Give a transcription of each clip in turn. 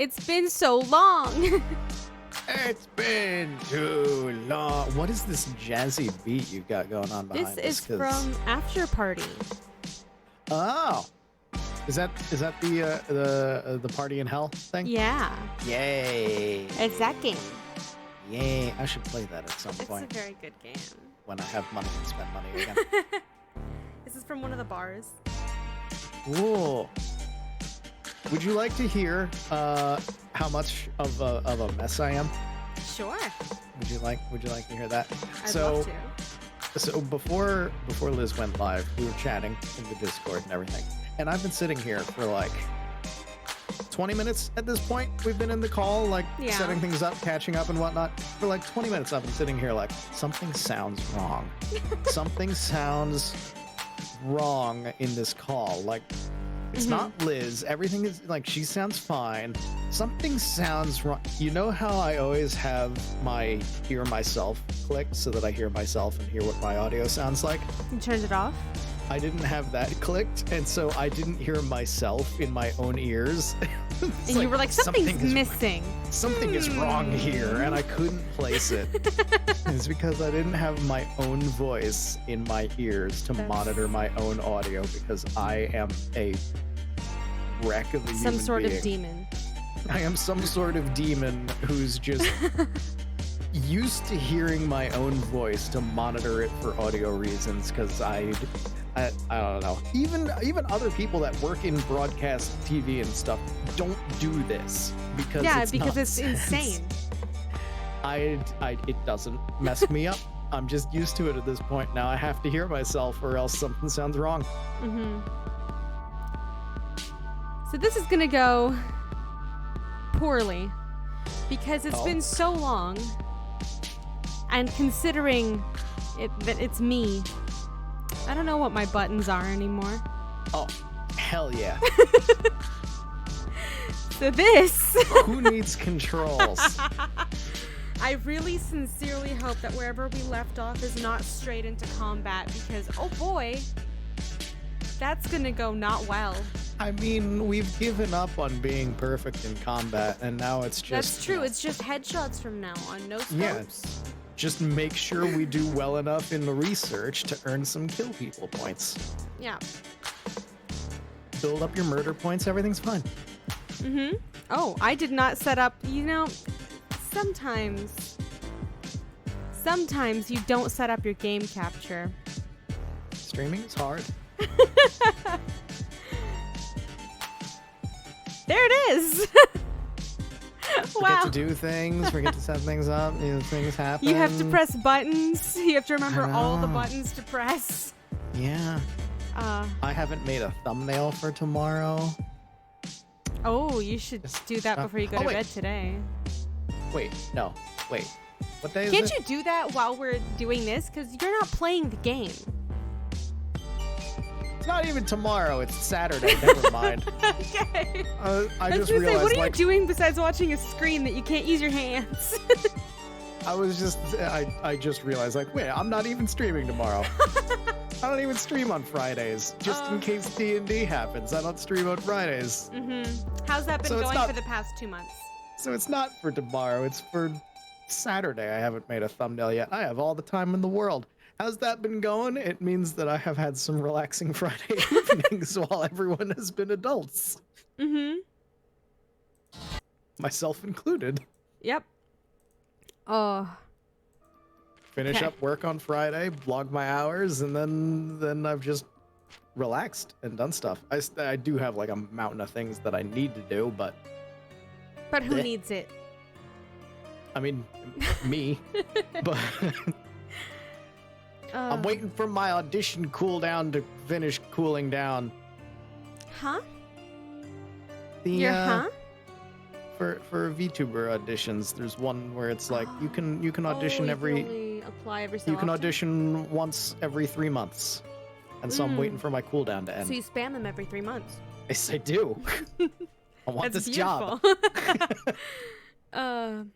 It's been so long. It's been too long. What is this jazzy beat you've got going on behind us? This is from After Party. Oh, is that the Party in Hell thing? Yeah. Yay! It's that game. Yay! I should play that at some point. It's a very good game. When I have money and spend money again. This is from one of the bars. Cool. Would you like to hear how much of a mess I am? Sure. Would you like to hear that? I'd love to. So before Liz went live, we were chatting in the Discord and everything. And I've been sitting here for like 20 minutes at this point. We've been in the call, like setting things up, catching up and whatnot. For like 20 minutes, I've been sitting here like, something sounds wrong. Something sounds wrong in this call. Like, it's not Liz. Everything is like, she sounds fine. Something sounds wrong. You know how I always have my hear myself clicked so that I hear myself and hear what my audio sounds like? You turned it off? I didn't have that clicked, and so I didn't hear myself in my own ears. And you were like, something's missing. Something is wrong here, and I couldn't place it. It's because I didn't have my own voice in my ears to monitor my own audio, because I am a wreck of a human Some sort being. of demon. I am some sort of demon who's just used to hearing my own voice to monitor it for audio reasons, because I don't know. Even other people that work in broadcast TV and stuff don't do this because it's insane. It doesn't mess me up. I'm just used to it at this point. Now I have to hear myself or else something sounds wrong. So this is gonna go poorly because it's been so long, and considering that it's me, I don't know what my buttons are anymore. Oh, hell yeah. So this... Who needs controls? I really sincerely hope that wherever we left off is not straight into combat, because, oh boy, that's gonna go not well. I mean, we've given up on being perfect in combat, and now it's just... That's true, it's just headshots from now on, no scopes. Yeah. Just make sure we do well enough in the research to earn some kill people points. Yeah. Build up your murder points, everything's fine. Oh, I did not set up, sometimes you don't set up your game capture. Streaming is hard. There it is. Forget to do things, forget to set things up, things happen. You have to press buttons. You have to remember all the buttons to press. Yeah. I haven't made a thumbnail for tomorrow. Oh, you should do that before you go to bed today. Wait. What day is Can't it? you do that while we're doing this? Because you're not playing the game. It's not even tomorrow, it's Saturday. Never mind. Okay. I just realized, what are you doing besides watching a screen that you can't use your hands? I just realized, like, wait, I'm not even streaming tomorrow. I don't even stream on Fridays, just in case D&D happens. I don't stream on Fridays. How's that been going for the past 2 months? So it's not for tomorrow, it's for Saturday. I haven't made a thumbnail yet. I have all the time in the world. How's that been going? It means that I have had some relaxing Friday evenings while everyone has been adults. Myself included. Yep. Oh. Finish up work on Friday, log my hours, and then I've just relaxed and done stuff. I do have like a mountain of things that I need to do, but... But who needs it? I mean, me. But... I'm waiting for my audition cooldown to finish cooling down. Huh? For VTuber auditions, there's one where it's like you can audition you can only apply every so you can often? audition once every 3 months, and so I'm waiting for my cooldown to end. So you spam them every 3 months. Yes, I do. I want That's this beautiful. job.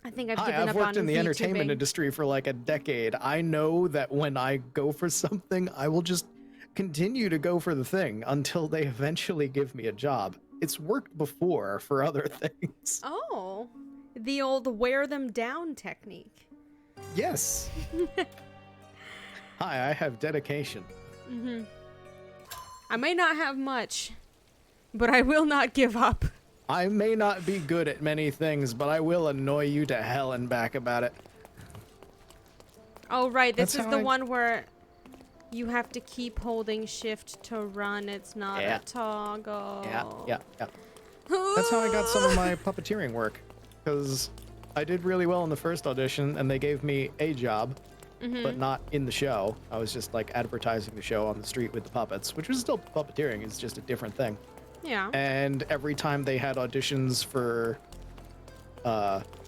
I think I've given up on I've worked in the VTubing. entertainment industry for like a decade. I know that when I go for something, I will just continue to go for the thing until they eventually give me a job. It's worked before for other things. Oh, the old wear them down technique. Yes. Hi, I have dedication. I may not have much, but I will not give up. I may not be good at many things, but I will annoy you to hell and back about it. Oh, right. This That's is how the I- one where you have to keep holding shift to run. It's not Yeah. a toggle. Yeah. That's how I got some of my puppeteering work. Because I did really well in the first audition, and they gave me a job, but not in the show. I was just like advertising the show on the street with the puppets, which was still puppeteering. It's just a different thing. Yeah. And every time they had auditions for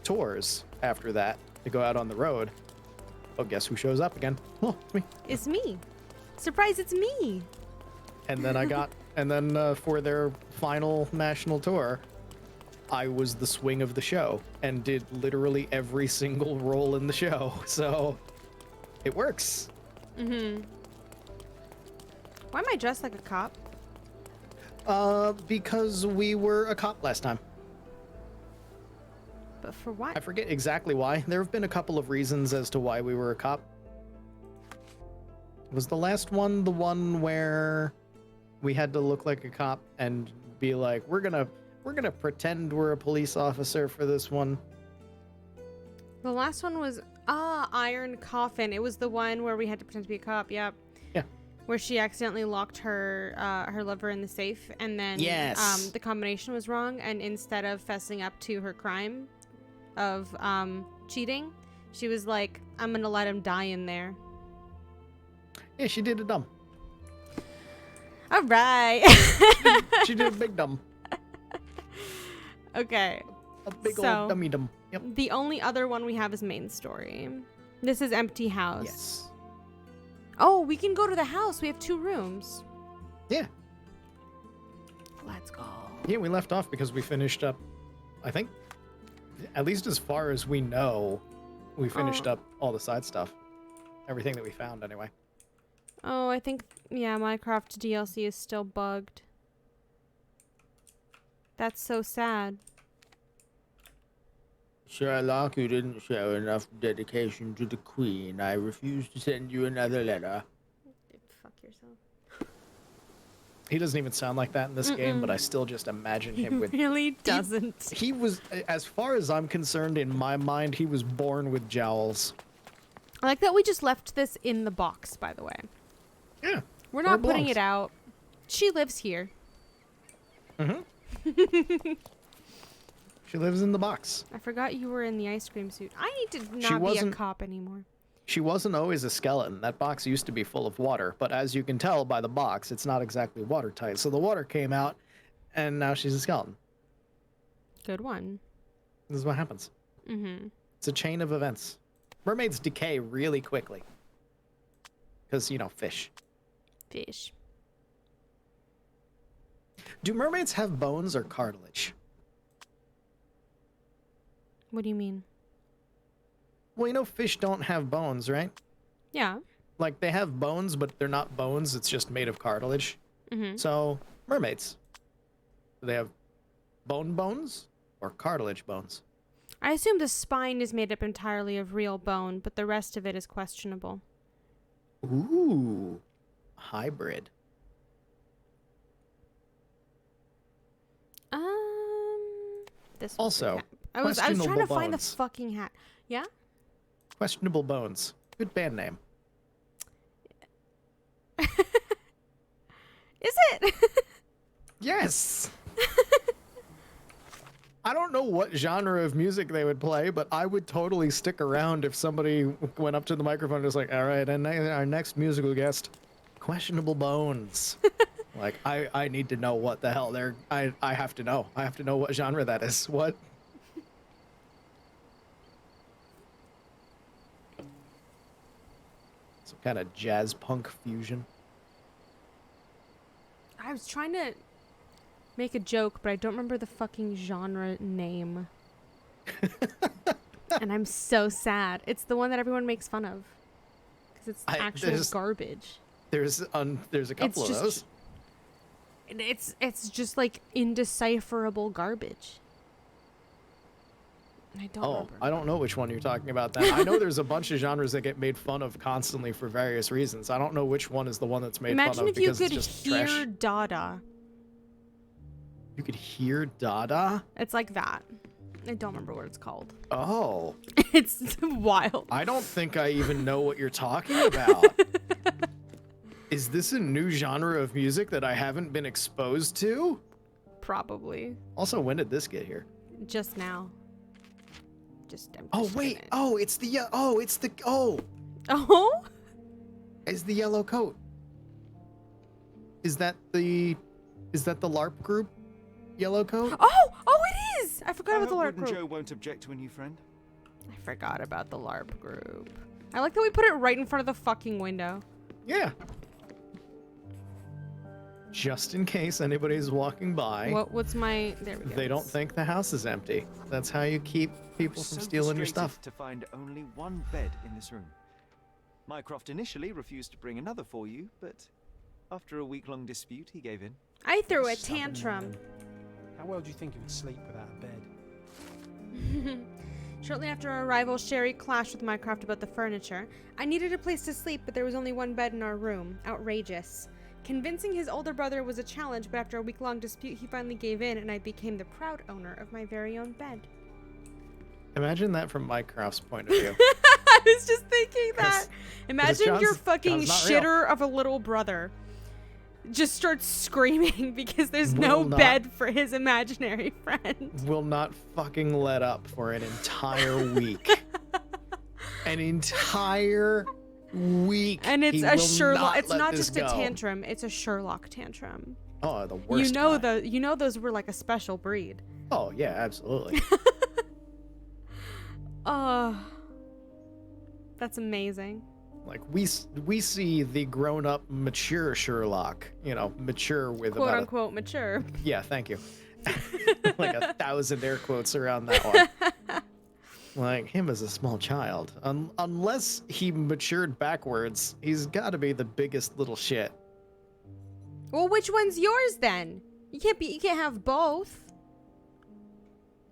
tours after that to go out on the road, oh, guess who shows up again? Oh, it's me. It's me. Surprise, it's me. And then for their final national tour, I was the swing of the show and did literally every single role in the show. So it works. Why am I dressed like a cop? Because we were a cop last time. But for what? I forget exactly why. There have been a couple of reasons as to why we were a cop. Was the last one the one where we had to look like a cop and be like, we're gonna pretend we're a police officer for this one? The last one was Iron Coffin. It was the one where we had to pretend to be a cop. Yep. Yeah. Where she accidentally locked her lover in the safe, and then Yes. the combination was wrong, and instead of fessing up to her crime of cheating, she was like, I'm gonna let him die in there. Yeah, she did a dumb. All right. She did a big dumb. Okay. A big So- old dummy dumb. Yep. The only other one we have is main story. This is empty house. Yes. Oh, we can go to the house. We have 2 rooms. Yeah. Let's go. Yeah, we left off because we finished up, I think, at least as far as we know, we finished up all the side stuff. Everything that we found, anyway. Oh, I think, yeah, Minecraft DLC is still bugged. That's so sad. Sherlock, you didn't show enough dedication to the Queen. I refuse to send you another letter. Fuck yourself. He doesn't even sound like that in this game, but I still just imagine him with... Really doesn't. He was, as far as I'm concerned, in my mind, he was born with jowls. I like that we just left this in the box, by the way. Yeah. We're where not putting belongs. it out. She lives here. She lives in the box. I forgot you were in the ice cream suit. I need to She not be a wasn't- cop anymore. She wasn't always a skeleton. That box used to be full of water, but as you can tell by the box, it's not exactly watertight. So the water came out, and now she's a skeleton. Good one. This is what happens. Mm-hmm. It's a chain of events. Mermaids decay really quickly. Because, fish. Fish. Do mermaids have bones or cartilage? What do you mean? Well, fish don't have bones, right? Yeah. Like, they have bones, but they're not bones. It's just made of cartilage. Mm-hmm. So, mermaids. Do they have bones or cartilage bones? I assume the spine is made up entirely of real bone, but the rest of it is questionable. Ooh. Hybrid. This was Also, the hat. I was trying to questionable find the bones. fucking hat. Yeah? Questionable Bones. Good band name. Is it? Yes! I don't know what genre of music they would play, but I would totally stick around if somebody went up to the microphone and was like, all right, and our next musical guest, Questionable Bones. Like, I need to know what the hell I have to know. I have to know what genre that is. What? Some kind of jazz punk fusion. I was trying to make a joke, but I don't remember the fucking genre name. And I'm so sad. It's the one that everyone makes fun of. Because it's actual there's- garbage. There's a couple It's of just- those. It's just like indecipherable garbage. I don't remember. I don't know which one you're talking about then. I know there's a bunch of genres that get made fun of constantly for various reasons. I don't know which one is the one that's made fun of because it's just trash. Imagine if you could hear Dada. You could hear Dada? It's like that. I don't remember what it's called. Oh. It's wild. I don't think I even know what you're talking about. Is this a new genre of music that I haven't been exposed to? Probably. Also, when did this get here? Just now. Oh wait! Oh, it's the it's the It's the yellow coat. Is that the LARP group? Yellow coat? Oh, it is. I forgot about the LARP group. Joe won't object to a new friend. I forgot about the LARP group. I like that we put it right in front of the fucking window. Yeah. Just in case anybody's walking by. What's my? There we go. They don't think the house is empty. That's how you keep people from stealing your stuff. To find only one bed in this room. Mycroft initially refused to bring another for you, but after a week-long dispute, he gave in. I threw a tantrum. How well do you think you would sleep without a bed? Shortly after our arrival, Sherry clashed with Mycroft about the furniture. I needed a place to sleep, but there was only one bed in our room. Outrageous. Convincing his older brother was a challenge, but after a week-long dispute, he finally gave in, and I became the proud owner of my very own bed. Imagine that from Mycroft's point of view. I was just thinking that. Imagine your fucking shitter real. of a little brother just starts screaming because there's no bed for his imaginary friend. Will not fucking let up for an entire week. An entire week. And it's a Sherlock. It's not just go. a tantrum. It's a Sherlock tantrum. Oh, the worst. You know those were like a special breed. Oh yeah, absolutely. That's amazing. Like we see the grown-up, mature Sherlock. You know, mature with quote about unquote mature. Yeah, thank you. Like 1,000 air quotes around that one. Like him as a small child, unless he matured backwards, he's got to be the biggest little shit. Well, which one's yours then? You can't have both.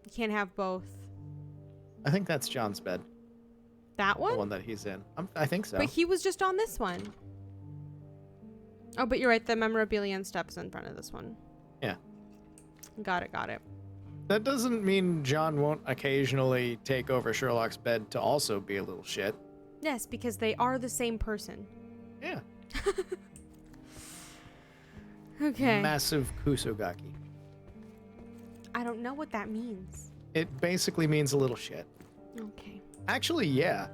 You can't have both. I think that's John's bed. That one? The one that he's in. I think so. But he was just on this one. Oh, but you're right. The memorabilia and stuff's in front of this one. Yeah. Got it. That doesn't mean John won't occasionally take over Sherlock's bed to also be a little shit. Yes, because they are the same person. Yeah. Okay. Massive kusogaki. I don't know what that means. It basically means a little shit. Okay. Actually, yeah.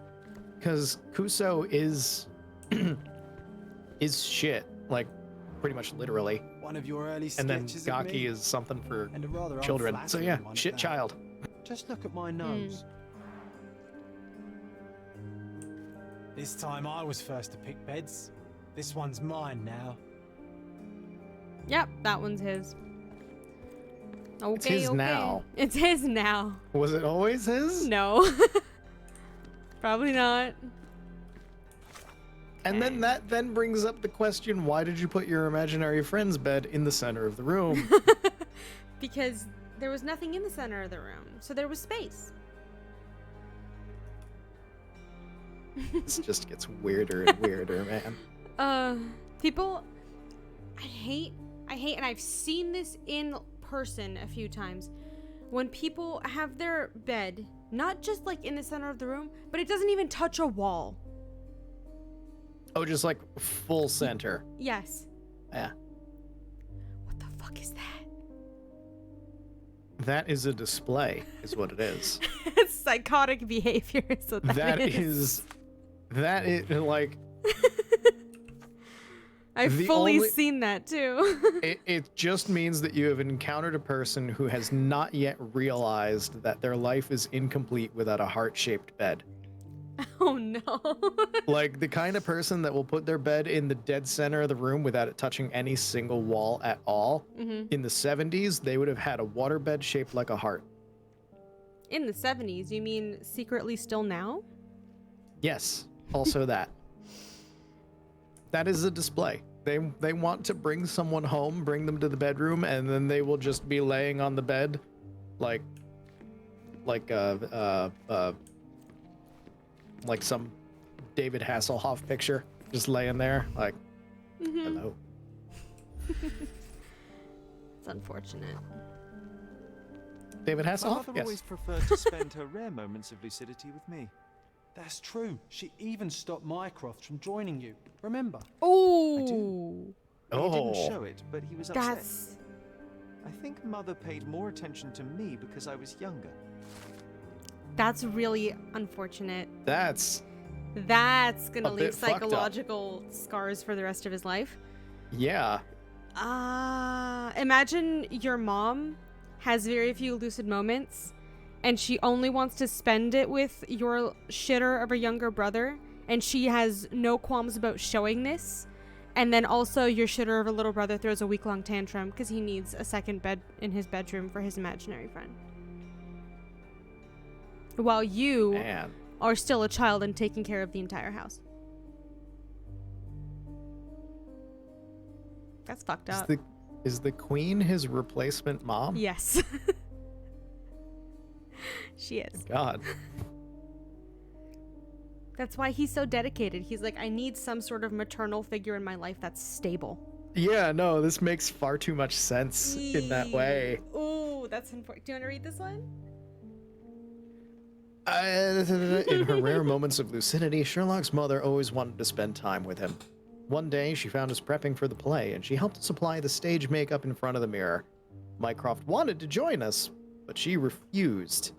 Because kuso is shit, like pretty much literally. One of your early And then sketches of gaki me, is something for and a rather children. So yeah, unflattering one at shit that. child. Just look at my nose. This time I was first to pick beds. This one's mine now. Yep, that one's his. Okay, It's his okay. now. It's his now. Was it always his? No. Probably not. And then that then brings up the question, why did you put your imaginary friend's bed in the center of the room? Because there was nothing in the center of the room, so there was space. This just gets weirder and weirder, man. People, I hate, and I've seen this in person a few times, when people have their bed, not just like in the center of the room, but it doesn't even touch a wall. Oh, just like full center. Yes. Yeah. What the fuck is that? That is a display, is what it is. It's psychotic behavior, so That is like... I've fully seen that too. It just means that you have encountered a person who has not yet realized that their life is incomplete without a heart-shaped bed. Oh no. Like the kind of person that will put their bed in the dead center of the room without it touching any single wall at all. Mm-hmm. In the 70s, they would have had a waterbed shaped like a heart. In the 70s, you mean secretly still now? Yes, also that. That is a display. They want to bring someone home, bring them to the bedroom, and then they will just be laying on the bed, like some David Hasselhoff picture, just laying there, like, hello. It's unfortunate. David My Hasselhoff? mother Yes. always preferred to spend her rare moments of lucidity with me. That's true. She even stopped Mycroft from joining you. Remember? Oh, He didn't show it, but he was upset. that's I think Mother paid more attention to me because I was younger. really unfortunate. That's Gonna A leave bit fucked up. psychological scars for the rest of his life. yeah. Imagine your mom has very few lucid moments, and she only wants to spend it with your shitter of a younger brother, and she has no qualms about showing this. And then also your shitter of a little brother throws a week-long tantrum because he needs a second bed in his bedroom for his imaginary friend. While you Man. are still a child and taking care of the entire house. That's fucked up. Is the queen his replacement mom? Yes. She is. God. That's why he's so dedicated. He's like, I need some sort of maternal figure in my life that's stable. Yeah, no, this makes far too much sense in that way. Ooh, that's important. Do you want to read this one? In her rare moments of lucidity, Sherlock's mother always wanted to spend time with him. One day, she found us prepping for the play, and she helped supply the stage makeup in front of the mirror. Mycroft wanted to join us, but she refused.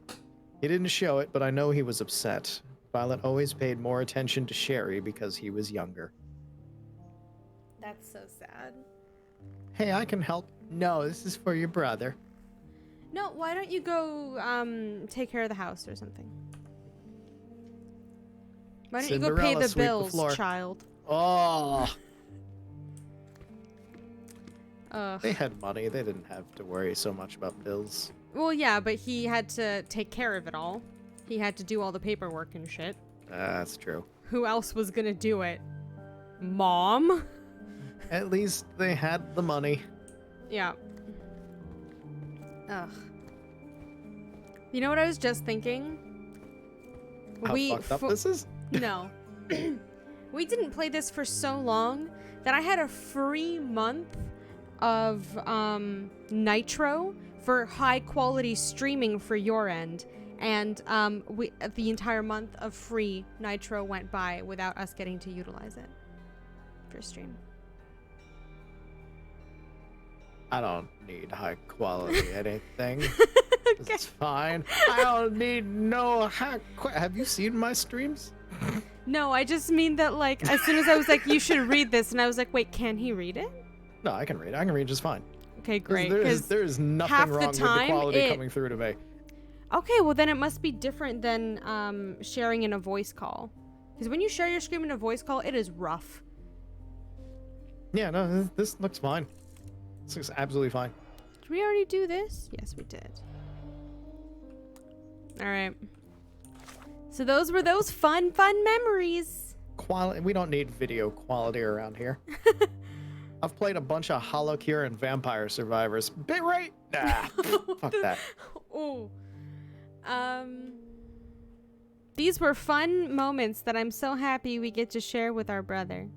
He didn't show it, but I know he was upset. Violet always paid more attention to Sherry because he was younger. That's so sad. Hey, I can help. No, this is for your brother. No, why don't you go take care of the house or something? Why don't you go pay Cinderella, the sweep the bills, floor. child? Oh, Ugh. they had money. They didn't have to worry so much about bills. Well, yeah, but he had to take care of it all. He had to do all the paperwork and shit. That's true. Who else was gonna do it? Mom? At least they had the money. Yeah. Ugh. You know what I was just thinking? How fucked up this is? No. We didn't play this for so long that I had a free month of Nitro for high quality streaming for your end. And the entire month of free Nitro went by without us getting to utilize it for stream. I don't need high quality anything. It's fine. I don't need no have you seen my streams? No, I just mean that, like, as soon as I was like, you should read this, and I was like, wait, can he read it? No, I can read. I can read just fine. Okay, great. There is nothing half the wrong with the time quality coming through to me. Okay, well then it must be different than sharing in a voice call. Because when you share your screen in a voice call, it is rough. Yeah, no, this looks fine. This looks absolutely fine. Did we already do this? Yes, we did. All right. So those were those fun memories. Quality. We don't need video quality around here. I've played a bunch of Holocure and Vampire Survivors. Bitrate? Nah, fuck that. Oh. These were fun moments that I'm so happy we get to share with our brother.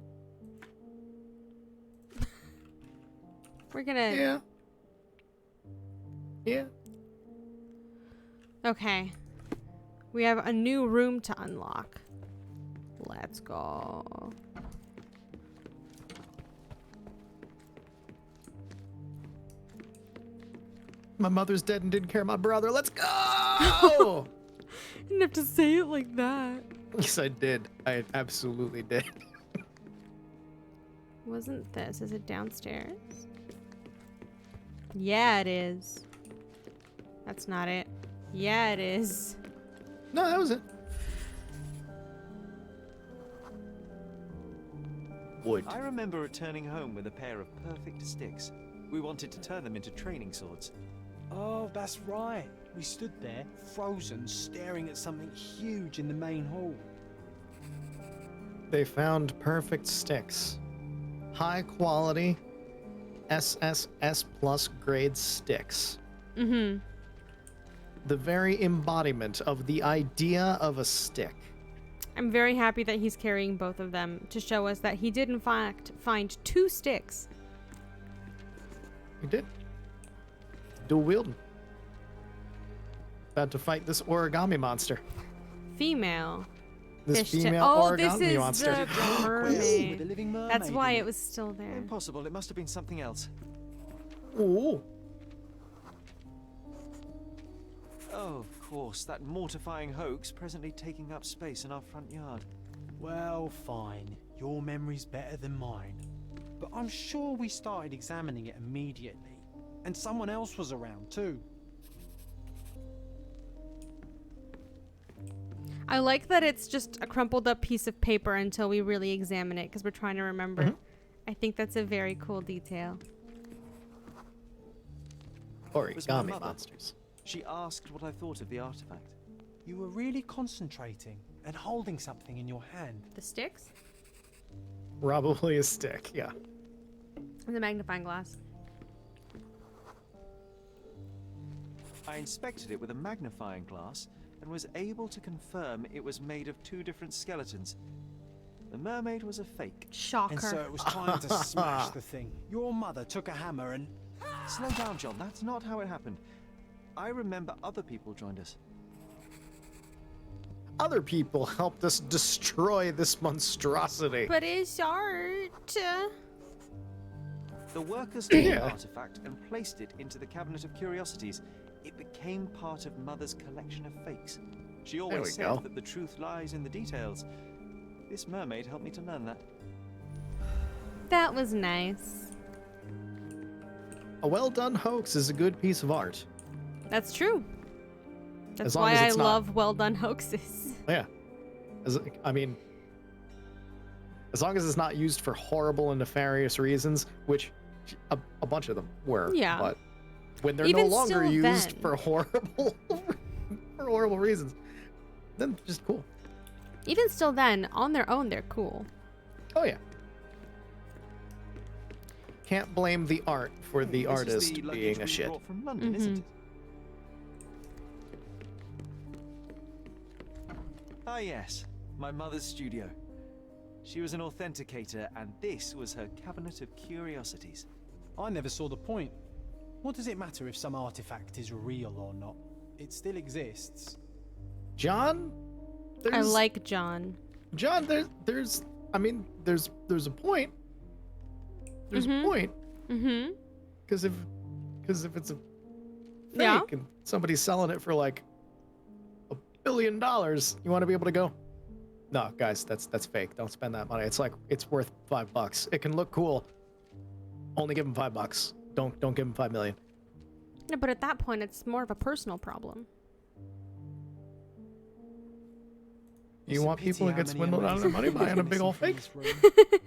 We're gonna... Yeah. Yeah. Okay. We have a new room to unlock. Let's go. My mother's dead and didn't care about my brother. Let's go! You didn't have to say it like that. Yes, I did. I absolutely did. Wasn't this? Is it downstairs? Yeah, it is. That's not it. Yeah, it is. No, that was it. Wood. I remember returning home with a pair of perfect sticks. We wanted to turn them into training swords. Oh, that's right. We stood there, frozen, staring at something huge in the main hall. They found perfect sticks. high quality SSS plus grade sticks. Mm-hmm. The very embodiment of the idea of a stick. I'm very happy that he's carrying both of them to show us that he did in fact find 2 sticks. He did. Dual wielding. About to fight this origami monster. Female. This Fish female oh, this origami is monster. the The mermaid. living mermaid. That's why in it was still there. Impossible. It must have been something else. Ooh. Oh, of course, that mortifying hoax presently taking up space in our front yard. Well, fine. Your memory's better than mine. But I'm sure we started examining it immediately. And someone else was around too. I like that it's just a crumpled up piece of paper until we really examine it because we're trying to remember. I think that's a very cool detail. was my Origami mother. monsters. She asked what I thought of the artifact. You were really concentrating and holding something in your hand. The sticks? Probably a stick, yeah. And the magnifying glass. I inspected it with a magnifying glass and was able to confirm it was made of 2 different skeletons. The mermaid was a fake. Shocker. And so it was time to smash the thing. Your mother took a hammer and... Slow down, John. That's not how it happened. I remember other people joined us. Other people helped us destroy this monstrosity. But it's art. The workers took Yeah. the artifact and placed it into the cabinet of curiosities. It became part of Mother's collection of fakes. She we always go. said that the truth lies in the details. This mermaid helped me to learn that. That was nice. A well-done hoax is a good piece of art. That's true. That's As long why as I it's not- love well done hoaxes. Yeah. I mean, as long as it's not used for horrible and nefarious reasons, which a bunch of them were. Yeah. But when they're Even no longer still used then. for horrible reasons, then just cool. Even still then, on their own, they're cool. Oh yeah. Can't blame the art for the This is artist the luggage being a we shit. brought from London, isn't it? Ah yes, my mother's studio. She was an authenticator, and this was her cabinet of curiosities. I never saw the point. What does it matter if some artifact is real or not? It still exists. John, I like John. John. There's a point. There's a point. Mm-hmm. Because if it's a fake Yeah. and somebody's selling it for like $1 billion, you want to be able to go, no, guys, that's fake. Don't spend that money. It's like it's worth $5. It can look cool. Only give them $5. Don't give them $5 million. Yeah, but at that point, it's more of a personal problem. You It's a want pity people to how get many swindled out of their money amazing buying a things big old missing fake? from this room.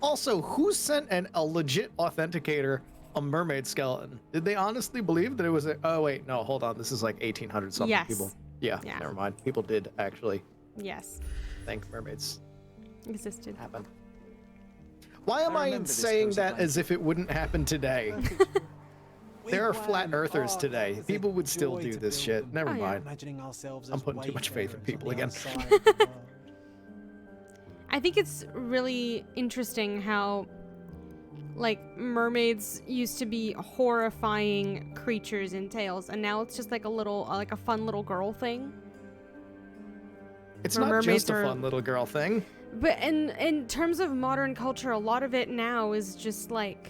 Also, who sent a legit authenticator a mermaid skeleton? Did they honestly believe that it was a... Oh, wait. No, hold on. This is like 1800 something Yes. people. Yeah, Yeah. never mind. People did actually Yes. think mermaids Existed. happen. Why am I remember this saying cozy that blanket. as if it wouldn't happen today? There are flat earthers today. People would still do this shit. Never Oh, yeah. mind. Imagining ourselves I'm as putting too much faith in wayfarers people on the again. outside of the world. I think it's really interesting how, like, mermaids used to be horrifying creatures in tales, and now it's just like a little, like a fun little girl thing. It's Where not just mermaids a are- fun little girl thing. But in terms of modern culture, a lot of it now is just like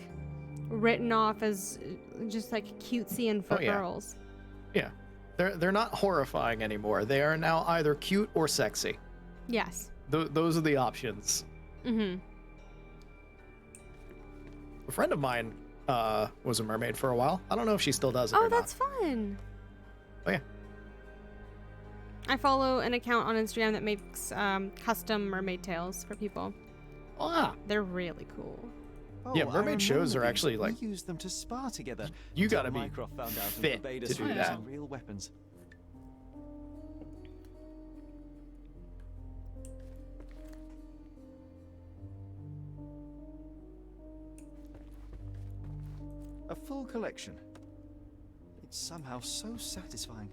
written off as just like cutesy and for Oh, yeah. girls. Yeah. They're not horrifying anymore. They are now either cute or sexy. Yes. Those are the options. Mm-hmm. A friend of mine was a mermaid for a while. I don't know if she still does it Oh, or that's fun. Oh, yeah. I follow an account on Instagram that makes custom mermaid tales for people. not. Ah, They're really cool. Yeah, I mermaid shows remember are actually, these. like- We used them to spar together. you until gotta be Mycroft found out and fit forbade to us do from that. using real weapons. A full collection. It's somehow so satisfying.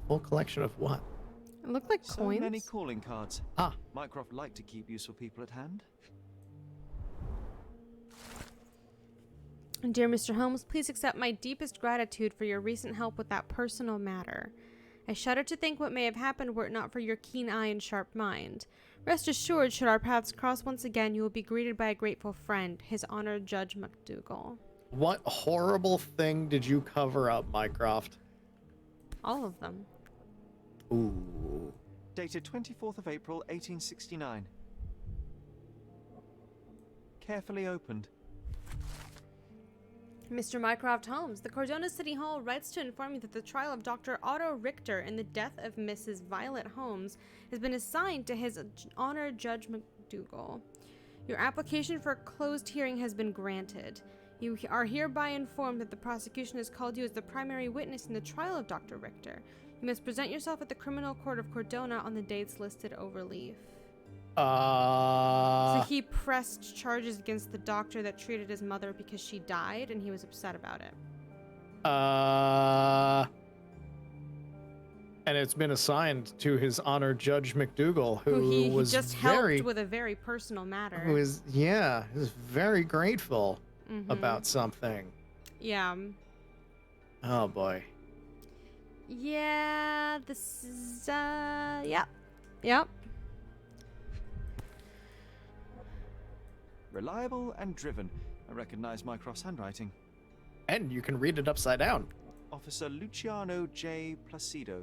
Full collection of what? It looked like So coins. many calling cards. Ah. Mycroft liked to keep useful people at hand. Dear Mr. Holmes, please accept my deepest gratitude for your recent help with that personal matter. I shudder to think what may have happened were it not for your keen eye and sharp mind. Rest assured, should our paths cross once again, you will be greeted by a grateful friend, His Honor Judge McDougal. What horrible thing did you cover up, Mycroft? All of them. Ooh. Dated 24th of April, 1869. Carefully opened. Mr. Mycroft Holmes, the Cordona City Hall writes to inform you that the trial of Dr. Otto Richter in the death of Mrs. Violet Holmes has been assigned to His Honor Judge McDougal. Your application for a closed hearing has been granted. You are hereby informed that the prosecution has called you as the primary witness in the trial of Dr. Richter. You must present yourself at the Criminal Court of Cordona on the dates listed overleaf. So he pressed charges against the doctor that treated his mother because she died, and he was upset about it. And it's been assigned to His Honor Judge McDougal, who he was just helped with a very personal matter. Who is very grateful about something. Yeah. Oh boy. Yeah, this is Yep. Reliable and driven. I recognize Mycroft's handwriting. And you can read it upside down. Officer Luciano J. Placido.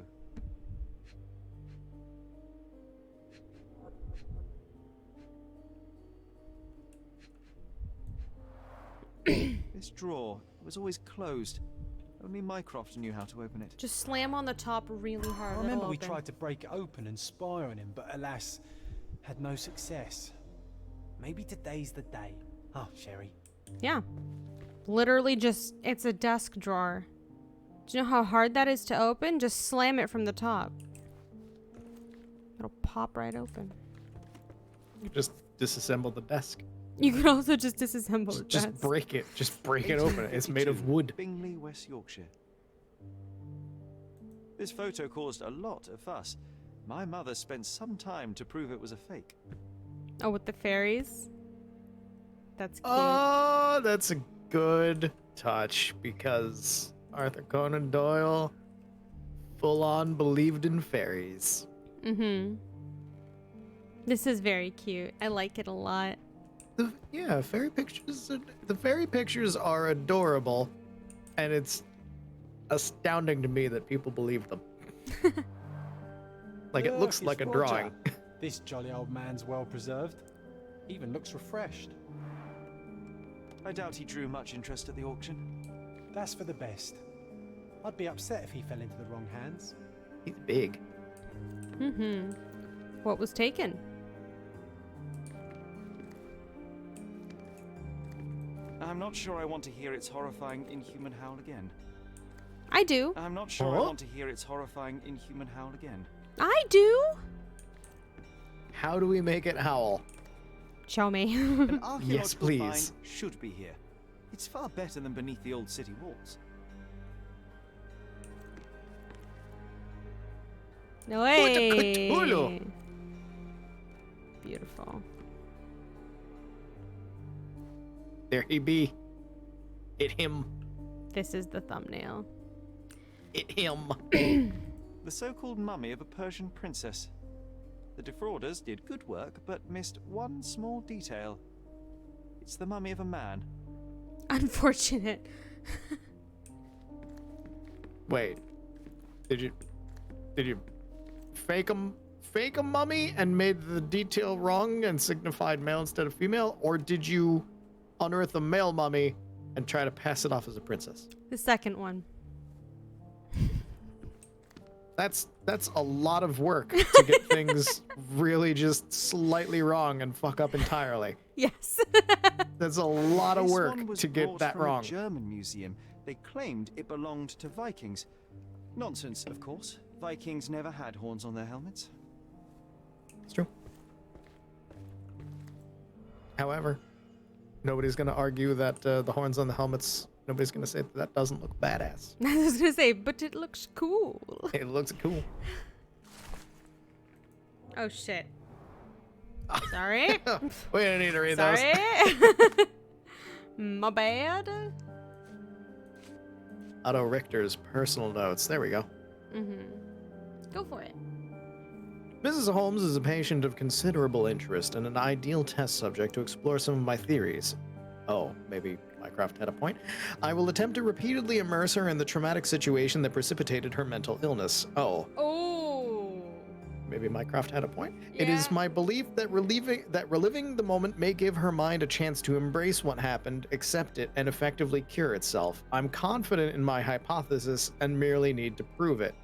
This drawer was always closed. Only Mycroft knew how to open it. Just slam on the top really hard. I remember we open. tried to break it open and spy on him, but alas, had no success. Maybe today's the day. Oh, Sherry. Yeah. Literally just, it's a desk drawer. Do you know how hard that is to open? Just slam it from the top. It'll pop right open. You just disassemble the desk. You could also just disassemble the Just desk. break it. Just break it open. It's made of wood. Bingley, West Yorkshire. This photo caused a lot of fuss. My mother spent some time to prove it was a fake. Oh, with the fairies? That's cute. Oh, that's a good touch because Arthur Conan Doyle full on believed in fairies. Mm-hmm. This is very cute. I like it a lot. Yeah, fairy pictures. The fairy pictures are adorable, and it's astounding to me that people believe them. Like it looks like a Roger. drawing. This jolly old man's well preserved. Even looks refreshed. I doubt he drew much interest at the auction. That's for the best. I'd be upset if he fell into the wrong hands. He's big. Mm-hmm. What was taken? I'm not sure I want to hear its horrifying, inhuman howl again. I do. I'm not sure I Huh? want to hear its horrifying, inhuman howl again. I do. How do we make it howl? Show me. An archaeological Yes, please. find should be here. It's far better than beneath the old city walls. No way. Cthulhu. Beautiful. There he be. It him. This is the thumbnail. It him. The so-called mummy of a Persian princess. The defrauders did good work, but missed one small detail. It's the mummy of a man. Unfortunate. Wait. Did you fake a mummy and made the detail wrong and signified male instead of female, or did you unearth a male mummy and try to pass it off as a princess? The second one. That's a lot of work to get things really just slightly wrong and fuck up entirely. Yes. That's a lot of This work one was to get brought that from wrong. A German museum. They claimed it belonged to Vikings. Nonsense, of course. Vikings never had horns on their helmets. It's true. However, nobody's going to argue that the horns on the helmets, nobody's going to say that that doesn't look badass. I was gonna say, but it looks cool. It looks cool. Oh shit. Sorry. We didn't need to read Sorry. those. My bad. Otto Richter's personal notes. There we go. Go for it. Mrs. Holmes is a patient of considerable interest and an ideal test subject to explore some of my theories. Oh, maybe Mycroft had a point. I will attempt to repeatedly immerse her in the traumatic situation that precipitated her mental illness. Oh, maybe Mycroft had a point. It is Yeah. my belief that reliving the moment may give her mind a chance to embrace what happened, accept it, and effectively cure itself. I'm confident in my hypothesis and merely need to prove it.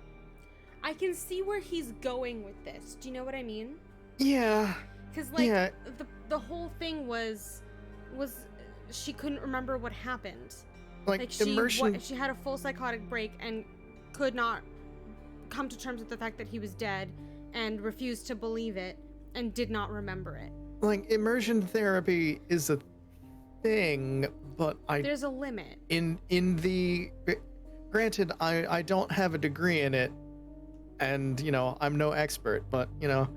I can see where he's going with this. Do you know what I mean? Yeah. Because like Yeah. the whole thing was she couldn't remember what happened. Like she she had a full psychotic break and could not come to terms with the fact that he was dead and refused to believe it and did not remember it. Like immersion therapy is a thing, but There's a limit. in the granted I don't have a degree in it, and you know I'm no expert, but you know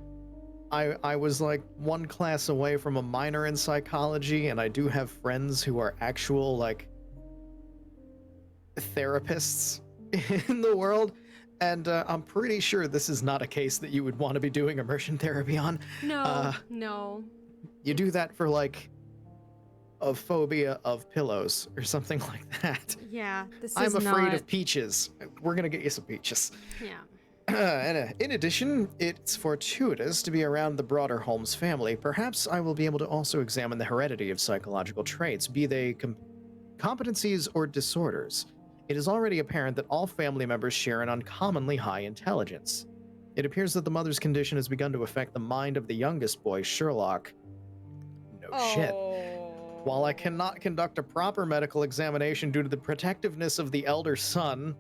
I was like one class away from a minor in psychology, and I do have friends who are actual like therapists in the world, and I'm pretty sure this is not a case that you would want to be doing immersion therapy on. No. You do that for like a phobia of pillows or something like that. Yeah, this is I'm afraid not... of peaches. We're gonna get you some peaches. Yeah. In addition, it's fortuitous to be around the broader Holmes family. Perhaps I will be able to also examine the heredity of psychological traits, be they competencies or disorders. It is already apparent that all family members share an uncommonly high intelligence. It appears that the mother's condition has begun to affect the mind of the youngest boy, Sherlock. No shit. While I cannot conduct a proper medical examination due to the protectiveness of the elder son,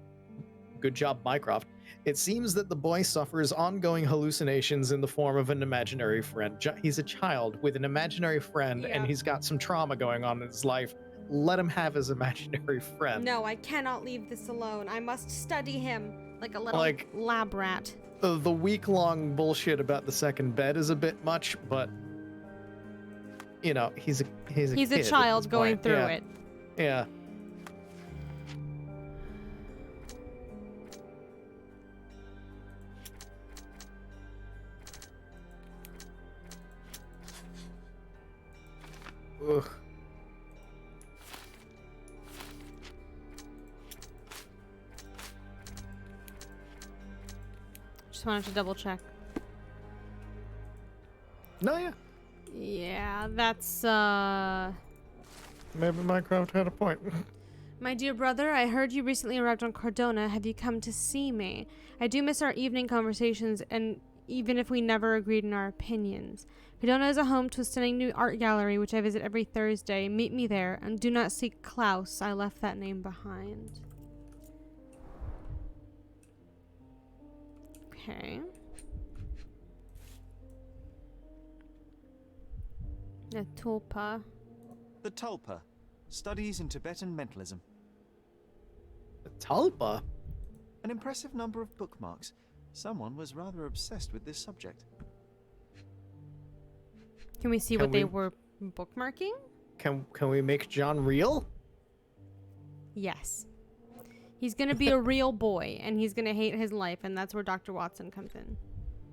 good job, Mycroft, it seems that the boy suffers ongoing hallucinations in the form of an imaginary friend. He's a child with an imaginary friend, and he's got some trauma going on in his life. Let him have his imaginary friend. No, I cannot leave this alone. I must study him like a little Like, lab rat. The week-long bullshit about the second bed is a bit much, but you know, he's a He's kid a at child this going point. through Yeah. it. Yeah. Ugh. Just wanted to double check. No, yeah. Yeah, that's Maybe Mycroft had a point. My dear brother, I heard you recently arrived on Cardona. Have you come to see me? I do miss our evening conversations, and even if we never agreed in our opinions. Cardona is a home to a stunning new art gallery, which I visit every Thursday. Meet me there, and do not seek Klaus. I left that name behind. Okay. The tulpa. The Tulpa, Studies in Tibetan Mentalism. Tulpa? An impressive number of bookmarks. Someone was rather obsessed with this subject. Can we see Can what they we- were bookmarking? Can we make John real? Yes. He's gonna be a real boy, and he's gonna hate his life, and that's where Dr. Watson comes in.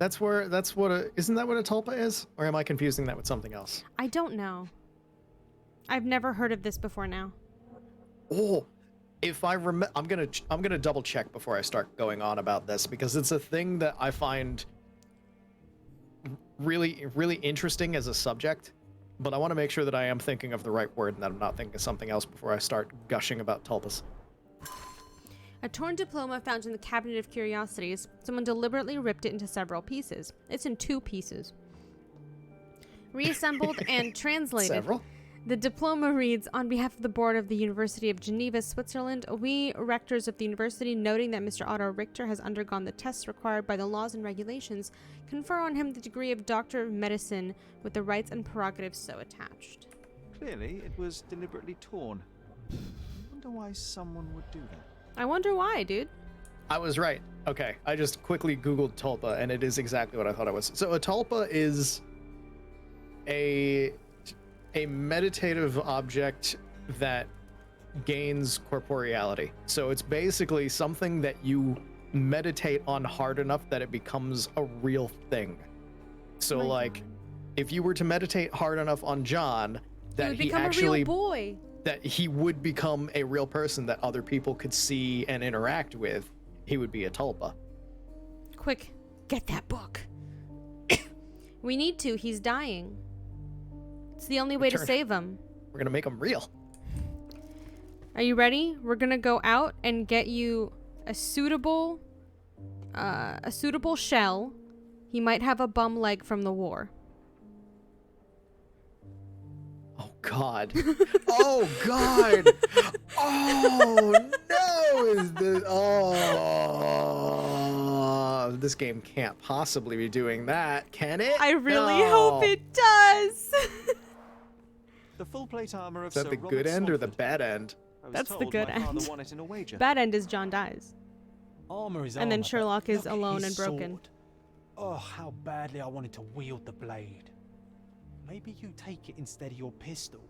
Isn't that what a tulpa is? Or am I confusing that with something else? I don't know. I've never heard of this before now. Oh, if I remember, I'm gonna double check before I start going on about this, because it's a thing that I find really, really interesting as a subject, but I want to make sure that I am thinking of the right word and that I'm not thinking of something else before I start gushing about tulpas. A torn diploma found in the Cabinet of Curiosities. Someone deliberately ripped it into several pieces. It's in 2 pieces. Reassembled and translated. Several? The diploma reads, on behalf of the board of the University of Geneva, Switzerland, we rectors of the university, noting that Mr. Otto Richter has undergone the tests required by the laws and regulations, confer on him the degree of Doctor of Medicine with the rights and prerogatives so attached. Clearly, it was deliberately torn. I wonder why someone would do that. I wonder why, dude. I was right. Okay, I just quickly Googled tulpa, and it is exactly what I thought it was. So a tulpa is a meditative object that gains corporeality. So it's basically something that you meditate on hard enough that it becomes a real thing. So if you were to meditate hard enough on John, that he actually a real boy. That he would become a real person that other people could see and interact with, he would be a tulpa. Quick, get that book. We need to. He's dying. It's the only way to save him. We're gonna make him real. Are you ready? We're gonna go out and get you a suitable shell. He might have a bum leg from the war. Oh God. Oh God. Oh no. This game can't possibly be doing that, can it? I really hope it does. The full plate armor of Is that Sir the Robert good end or the Salford. bad end? I was That's the told good my father end. won it in a wager. Bad end is John dies. Armor is And then armor, but Sherlock is look at alone his and broken. sword. Oh, how badly I wanted to wield the blade. Maybe you take it instead of your pistol.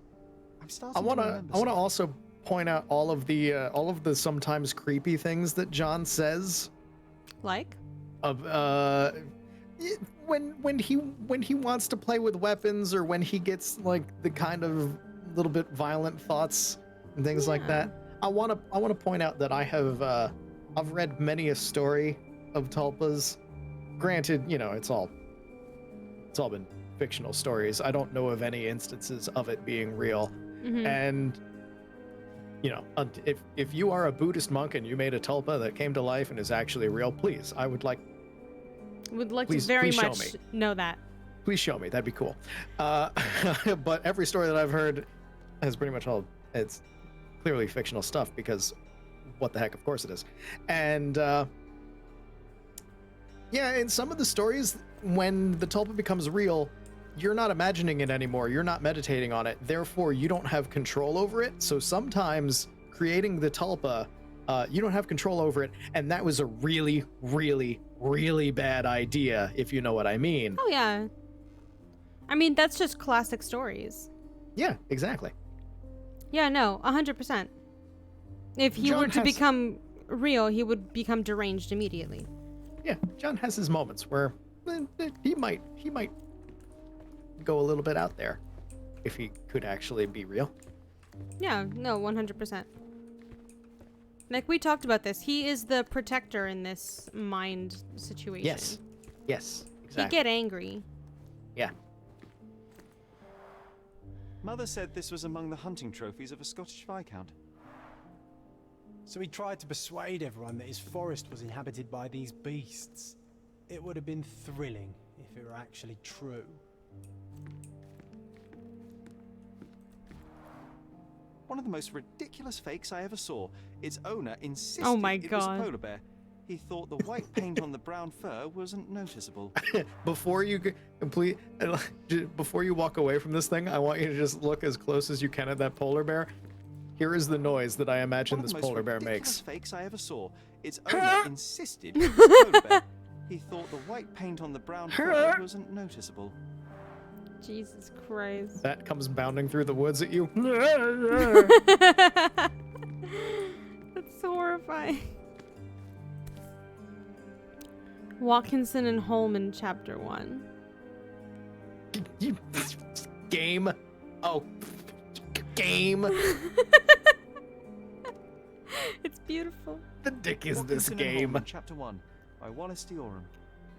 I'm starting I to wanna remember also point out all of the sometimes creepy things that John says. Like? When he wants to play with weapons, or when he gets like the kind of little bit violent thoughts and things like that. I want to point out that I've read many a story of tulpas. Granted, it's all been fictional stories. I don't know of any instances of it being real. Mm-hmm. And if you are a Buddhist monk and you made a tulpa that came to life and is actually real, please, I would like to very please show much me. know that. Please show me. That'd be cool. But every story that I've heard has pretty much it's clearly fictional stuff, because what the heck, of course it is. And in some of the stories, when the tulpa becomes real, you're not imagining it anymore. You're not meditating on it. Therefore, you don't have control over it. So sometimes creating the tulpa, you don't have control over it. And that was a really, really, really bad idea, if you know what I mean. Oh, yeah. I mean, that's just classic stories. Yeah, exactly. Yeah, no, 100%. If he were to become real, he would become deranged immediately. Yeah, John has his moments where he might go a little bit out there if he could actually be real. Yeah, no, 100%. Like, we talked about this. He is the protector in this mind situation. Yes, exactly. He'd get angry. Yeah. Mother said this was among the hunting trophies of a Scottish Viscount. So he tried to persuade everyone that his forest was inhabited by these beasts. It would have been thrilling if it were actually true. One of the most ridiculous fakes I ever saw. Its owner insisted Oh my it was a God. polar bear. He thought the white paint on the brown fur wasn't noticeable. Before you walk away from this thing, I want you to just look as close as you can at that polar bear. Here is the noise that I imagine this polar bear makes. One of the most ridiculous fakes I ever saw. Its owner insisted it was a polar bear. He thought the white paint on the brown fur wasn't noticeable. Jesus Christ. That comes bounding through the woods at you. That's horrifying. Watkinson and Holman, Chapter 1. Game. Oh. Game. It's beautiful. The dick is this Watkinson and game. Holman, Chapter 1 by Wallace D. Oram.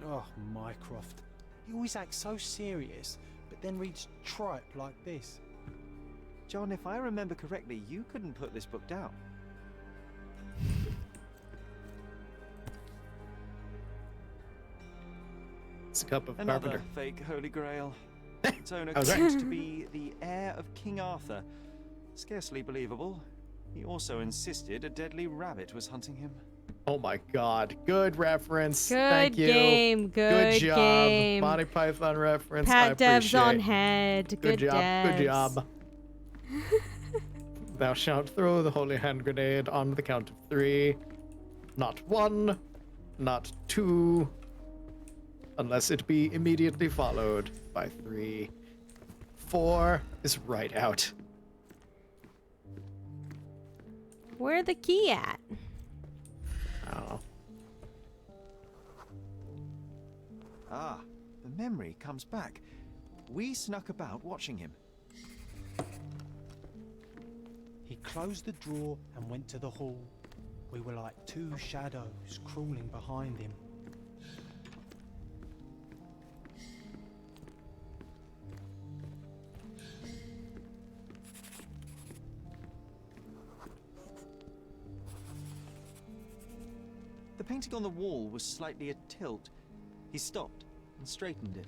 Oh, Mycroft. He always acts so serious, but then reads tripe like this. John, if I remember correctly, you couldn't put this book down. It's a cup of Another carpenter. fake Holy Grail. Its owner Okay. claimed to be the heir of King Arthur. Scarcely believable. He also insisted a deadly rabbit was hunting him. Oh my god. Good reference. Good Thank you. game. Good job. game. Monty Python reference. I Pat devs appreciate. on head. Good job. devs. Good job. Thou shalt throw the holy hand grenade on the count of 3. Not 1, not 2, unless it be immediately followed by 3. 4 is right out. Where the key at? I don't know. Ah, the memory comes back. We snuck about watching him. He closed the drawer and went to the hall. We were like two shadows crawling behind him. The painting on the wall was slightly at tilt. He stopped and straightened it.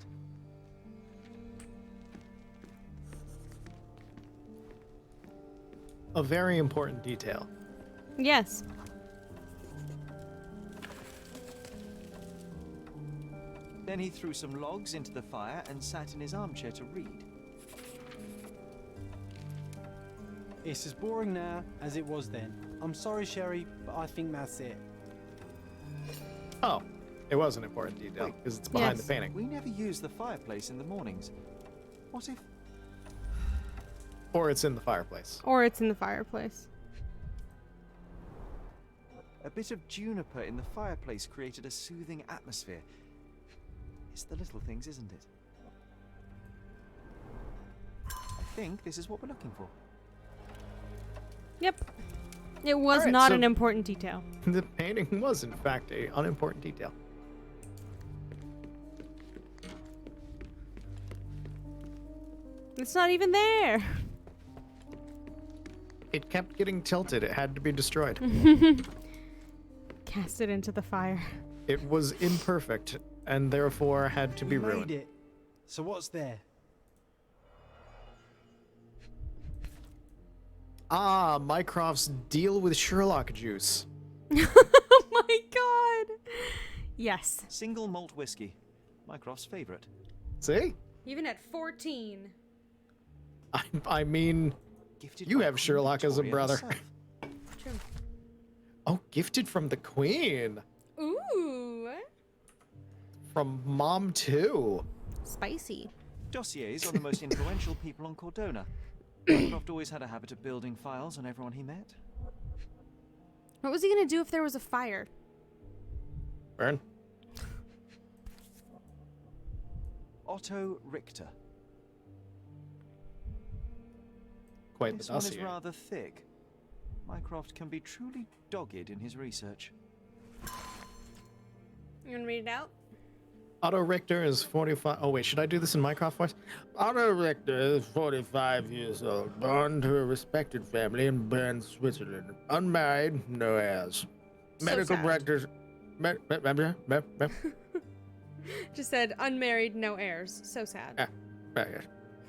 A very important detail. Yes. Then he threw some logs into the fire and sat in his armchair to read. It's as boring now as it was then. I'm sorry, Sherry, but I think that's it. Oh, it was an important detail because it's behind Yes. the painting. We never use the fireplace in the mornings. What if... Or it's in the fireplace. Or it's in the fireplace. A bit of juniper in the fireplace created a soothing atmosphere. It's the little things, isn't it? I think this is what we're looking for. Yep. It was Alright, not so- an important detail. The painting was, in fact, an unimportant detail. It's not even there. It kept getting tilted. It had to be destroyed. Cast it into the fire. It was imperfect and therefore had to be We ruined. made it. So what's there? Ah, Mycroft's deal with Sherlock juice. Oh my god. Yes. Single malt whiskey. Mycroft's favorite. See? Even at 14. I mean, Gifted You by have Queen Sherlock as a Victoria brother. herself. True. oh, gifted from the Queen. Ooh. From Mom, too. Spicy. Dossiers on the most influential people on Cordona. Mycroft always had a habit of building files on everyone he met. What was he gonna do if there was a fire? Burn. Otto Richter. Quite the This one is dossier. rather thick. Mycroft can be truly dogged in his research. You wanna read it out? Otto Richter is 45. Oh, wait, should I do this in Mycroft voice? Otto Richter is 45 years old, born to a respected family in Bern, Switzerland. Unmarried, no heirs. So Medical sad. practice. Just said unmarried, no heirs. So sad.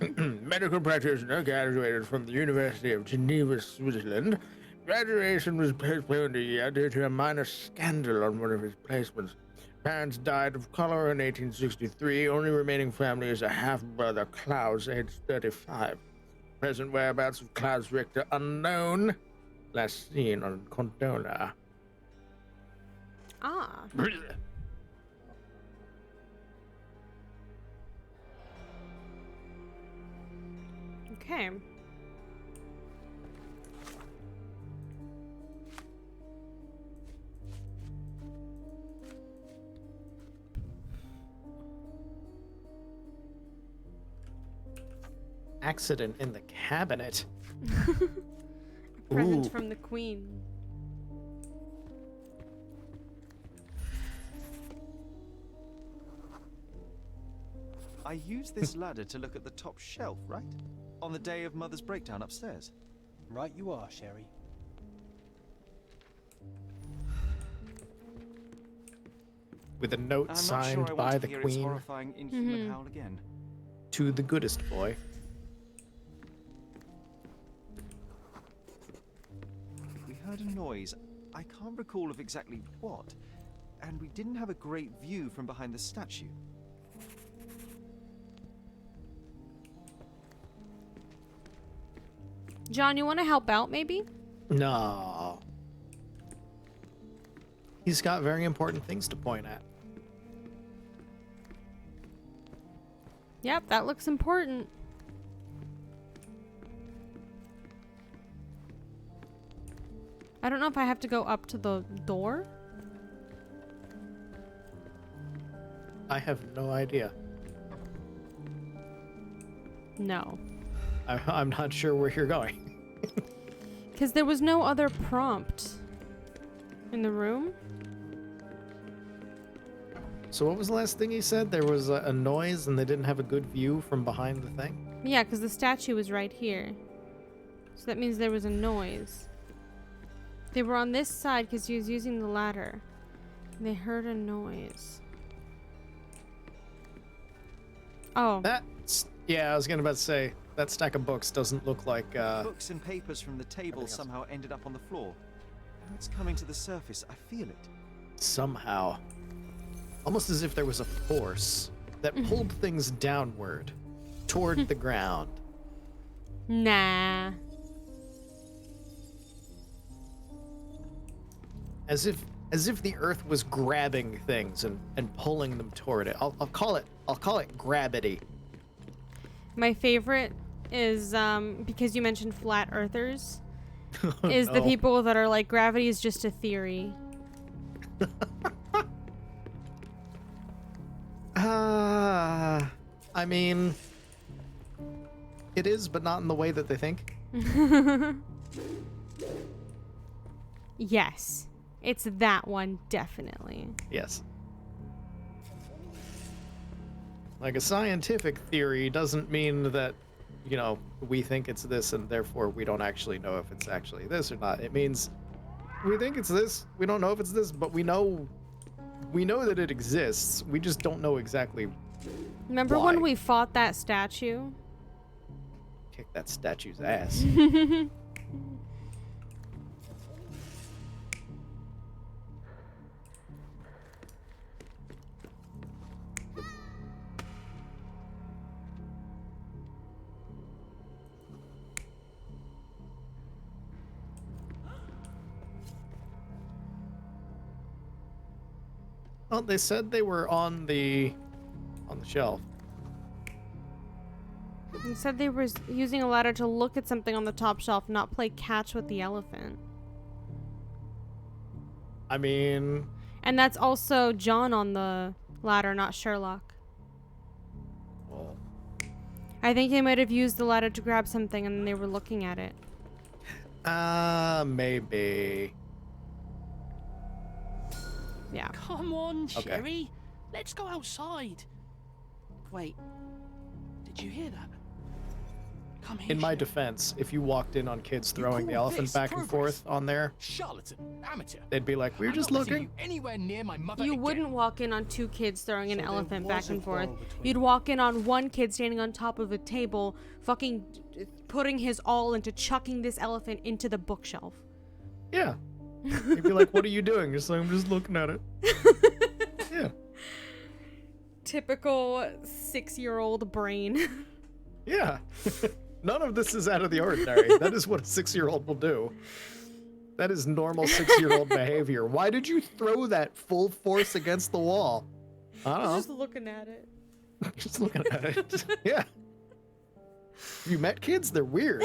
Medical practitioner, graduated from the University of Geneva, Switzerland. Graduation was postponed a year due to a minor scandal on one of his placements. Parents died of cholera in 1863. Only remaining family is a half-brother, Klaus, aged 35. Present whereabouts of Klaus Richter unknown. Last seen on Cordona. Ah. Okay. Accident in the cabinet. A present Ooh. from the queen. I used this ladder to look at the top shelf, right? On the day of Mother's breakdown upstairs. Right you are, Sherry. With a note I'm not signed sure I want by to the hear its Queen. horrifying inhuman howl again. to the goodest boy. We heard a noise. I can't recall of exactly what, and we didn't have a great view from behind the statue. John, you want to help out, maybe? No. He's got very important things to point at. Yep, that looks important. I don't know if I have to go up to the door. I have no idea. No. I'm not sure where you're going. Because there was no other prompt in the room. So what was the last thing he said? There was a noise and they didn't have a good view from behind the thing? Yeah, because the statue was right here. So that means there was a noise. They were on this side because he was using the ladder. They heard a noise. Oh. Yeah, I was about to say, that stack of books doesn't look like, Books and papers from the table somehow ended up on the floor. Now it's coming to the surface. I feel it. somehow. Almost as if there was a force that pulled things downward, toward the ground. Nah. As if the earth was grabbing things and pulling them toward it. I'll call it gravity. My favorite is because you mentioned flat earthers. Is the no. people that are like, gravity is just a theory. I mean, it is, but not in the way that they think. Yes. It's that one, definitely. Yes. Like, a scientific theory doesn't mean that, you know, we think it's this and therefore we don't actually know if it's actually this or not. It means we think it's this, we don't know if it's this, but we know that it exists. We just don't know exactly Remember why. when we fought that statue? Kick that statue's ass. Well, they said they were on the shelf. You said they were using a ladder to look at something on the top shelf, not play catch with the elephant. I mean... And that's also John on the ladder, not Sherlock. Well, I think they might have used the ladder to grab something and they were looking at it. maybe. Yeah. Come on, Okay. Sherry. Let's go outside. Wait. Did you hear that? Come here. In my Sherry. defense, if you walked in on kids throwing the call elephant this back and progress? forth on there, Charlatan, amateur. they'd be like, "We're I'm just not letting looking." you anywhere near my mother You again. wouldn't walk in on two kids throwing an So there elephant was back a and forth. quarrel between You'd them. walk in on one kid standing on top of a table, fucking putting his all into chucking this elephant into the bookshelf. Yeah. You'd be like, "What are you doing?" Just like, "I'm just looking at it." Yeah. Typical 6-year-old brain. Yeah. None of this is out of the ordinary. That is what a 6-year-old will do. That is normal 6-year-old behavior. Why did you throw that full force against the wall? I don't Just know. looking at it. Just looking at it. Yeah. You met kids? They're weird.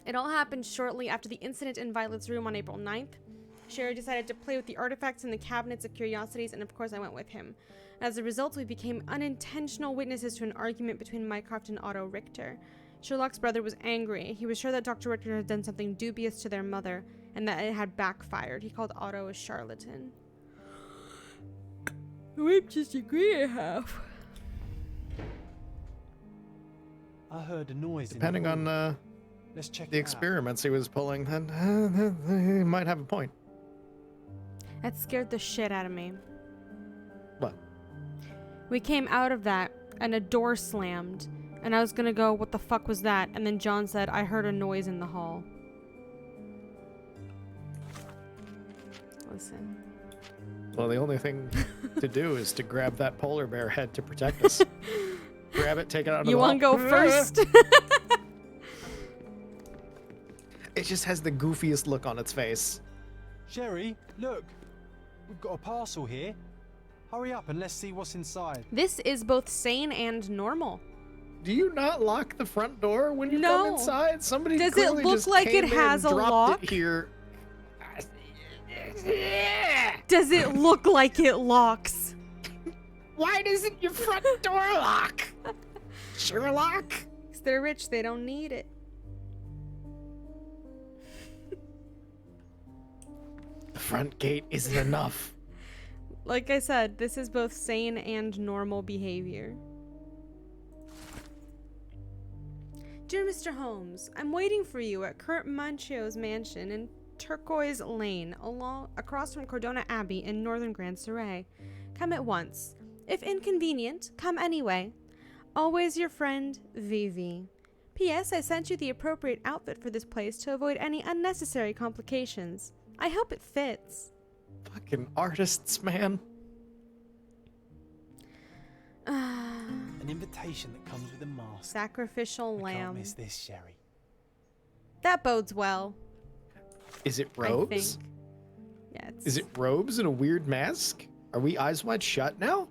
It all happened shortly after the incident in Violet's room on April 9th. Sherry decided to play with the artifacts in the cabinets of curiosities, and of course I went with him. As a result, we became unintentional witnesses to an argument between Mycroft and Otto Richter. Sherlock's brother was angry. He was sure that Dr. Richter had done something dubious to their mother, and that it had backfired. He called Otto a charlatan. We just agree to have. I heard a noise. Depending in the hall. on Let's check the it out. experiments he was pulling, then he might have a point. That scared the shit out of me. What? We came out of that, and a door slammed. And I was gonna go, what the fuck was that? And then John said, I heard a noise in the hall. Listen. Well, the only thing to do is to grab that polar bear head to protect us. Grab it, take it out of the You hall. want to go first? It just has the goofiest look on its face. Sherry, look. We've got a parcel here. Hurry up and let's see what's inside. This is both sane and normal. Do you not lock the front door when you No. come inside? Somebody Does it clearly look just like came it in, has a dropped lock? It here. Does it look like it locks? Why doesn't your front door lock? Sherlock? Because they're rich, they don't need it. The front gate isn't enough. Like I said, this is both sane and normal behavior. Dear Mr. Holmes, I'm waiting for you at Kurt Manchio's mansion in Turquoise Lane, across from Cordona Abbey in northern Grand Surrey. Come at once. If inconvenient, come anyway. Always your friend, Vivi. P.S. I sent you the appropriate outfit for this place to avoid any unnecessary complications. I hope it fits. Fucking artists, man. An invitation that comes with a mask. Sacrificial We lamb. can't miss this, Sherry. That bodes well. Is it I robes? think. Yeah, it's... Is it robes and a weird mask? Are we eyes wide shut now?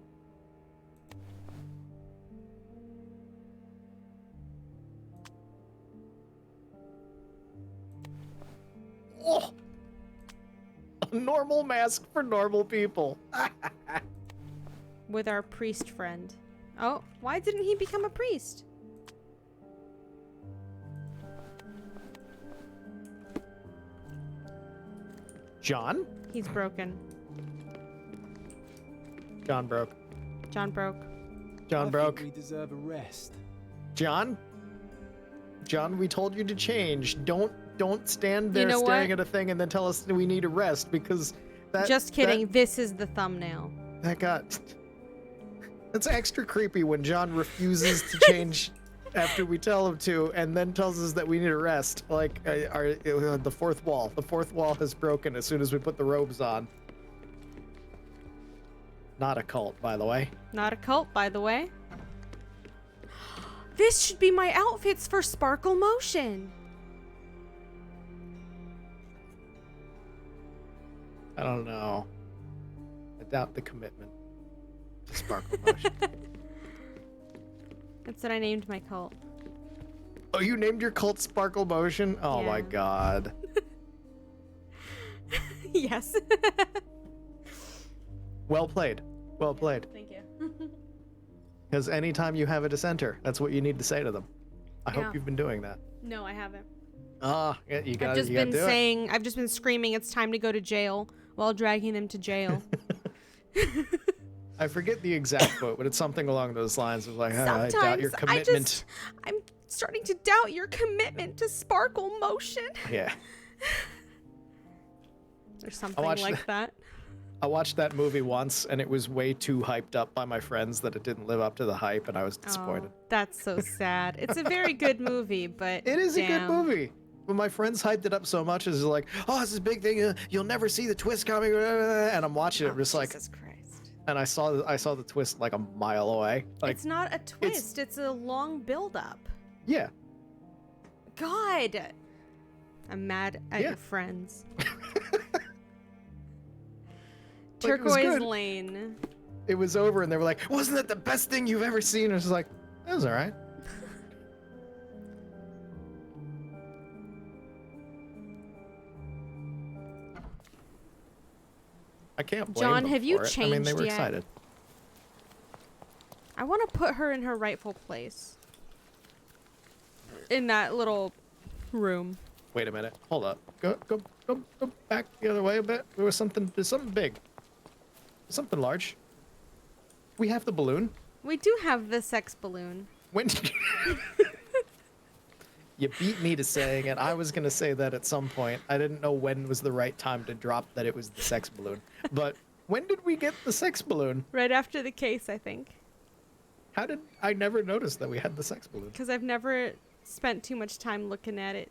Oh! A normal mask for normal people. with our priest friend. Oh, why didn't he become a priest? John? He's broken. John broke. John broke. John I broke. think we deserve a rest. John? John, we told you to change. Don't stand there You know staring what? at a thing and then tell us that we need a rest because that Just kidding. This is the thumbnail. That got that's extra creepy when John refuses to change after we tell him to and then tells us that we need a rest. Like the fourth wall has broken as soon as we put the robes on. Not a cult, by the way. Not a cult, by the way. This should be my outfits for Sparkle Motion. I don't know. I doubt the commitment to Sparkle Motion. That's what I named my cult. Oh, you named your cult Sparkle Motion? Oh my Yeah. god. Yes. Well played. Well played. Thank you. Because anytime you have a dissenter, that's what you need to say to them. I Yeah. hope you've been doing that. No, I haven't. Ah, yeah, you got I've just you gotta been do it. saying, I've just been screaming it's time to go to jail while dragging them to jail. I forget the exact quote, but it's something along those lines of like, I doubt your Sometimes commitment. I'm starting to doubt your commitment to Sparkle Motion. Yeah. Or something watched like that. I watched that movie once, and it was way too hyped up by my friends that it didn't live up to the hype, and I was disappointed. Oh, that's so sad. It's a very good movie, but It is a good damn. movie. But my friends hyped it up so much, it's like, oh, this is a big thing. You'll never see the twist coming. And I'm watching it, Oh, just like, Jesus Christ. and I saw the twist like a mile away. Like, It's not a twist, it's a long build-up. yeah. God! I'm mad at Yeah. your friends. Like, it was Turquoise good. Lane. It was over, and they were like, wasn't that the best thing you've ever seen? And I was like, that was all right. I can't blame John, them have you for it. I mean, they changed were yet? excited. I want to put her in her rightful place. In that little room. Wait a minute. Hold up. Go back the other way a bit. There's something big. Something large. We have the balloon. We do have the sex balloon. When you beat me to saying it. I was gonna say that at some point. I didn't know when was the right time to drop that it was the sex balloon. But when did we get the sex balloon? Right after the case, I think. How did I never notice that we had the sex balloon? Because I've never spent too much time looking at it.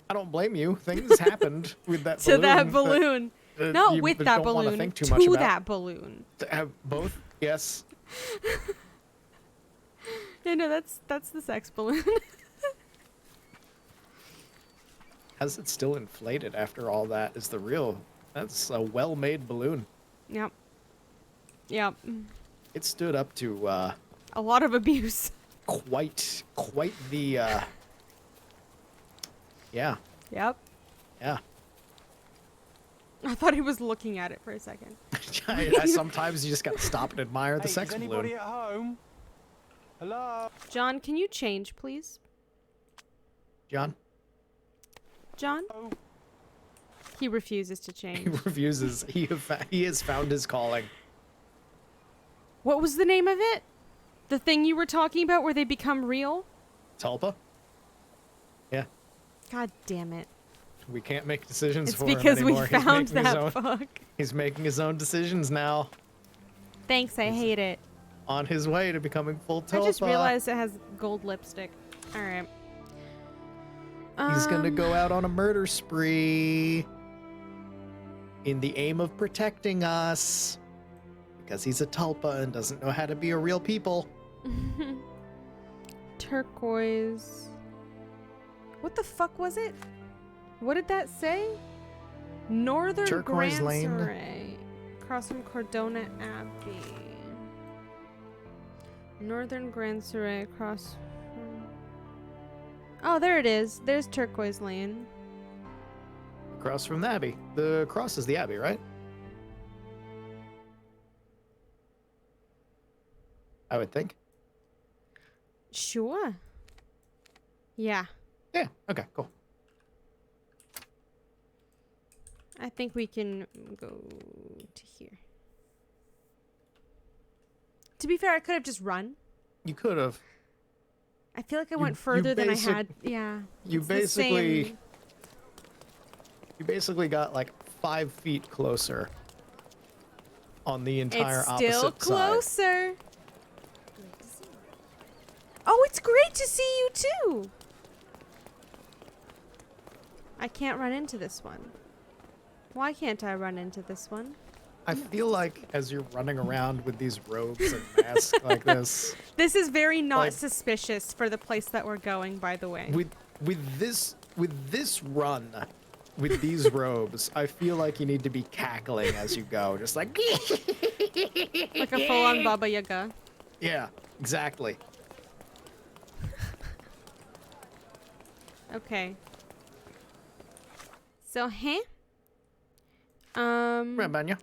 I don't blame you. Things happened with that To balloon. that balloon. Not you with don't that wanna balloon. think too much To about. that balloon. To have both? Yes. Yeah, no, that's the sex balloon. How's it still inflated after all that is the real... That's a well-made balloon. Yep. Yep. It stood up to A lot of abuse. quite the yeah. Yep. Yeah. I thought he was looking at it for a second. Sometimes you just gotta stop and admire the Hey, sex is anybody balloon. at home? Hello? John, can you change, please? John? John? Oh, He refuses to He change. refuses. He has found his calling. What was the name of it? The thing you were talking about where they become real? Tulpa? Yeah. God damn it. We can't make decisions It's for him because we anymore. He's found making his that own- fuck. He's making his own decisions now. Thanks, I hate it. On his way to becoming full Tulpa. I just realized it has gold lipstick. Alright. He's gonna go out on a murder spree. In the aim of protecting us. Because he's a Tulpa and doesn't know how to be a real people. Turquoise. What the fuck was it? What did that say? Northern Turquoise Grand Lane. Surrey, across from Cordona Abbey. Northern Grand Surrey, across from... Oh, there it is. There's Turquoise Lane. Across from the Abbey. The cross is the Abbey, right? I would think. Sure. Yeah. Yeah, okay, cool. I think we can go to here. To be fair, I could have just run. You could have. I feel like I You- went further you than I basic- had. Yeah. You it's the basically same- you basically got like 5 feet closer on the entire It's opposite still side. closer. Oh, it's great to see you too. I can't run into this one. Why can't I run into this one? I feel like as you're running around with these robes and masks like this, This is very not Like- suspicious for the place that we're going, by the way. with this run, with these robes, I feel like you need to be cackling as you go, just like Like a full-on Baba Yaga. yeah, exactly. Okay. So, Banya.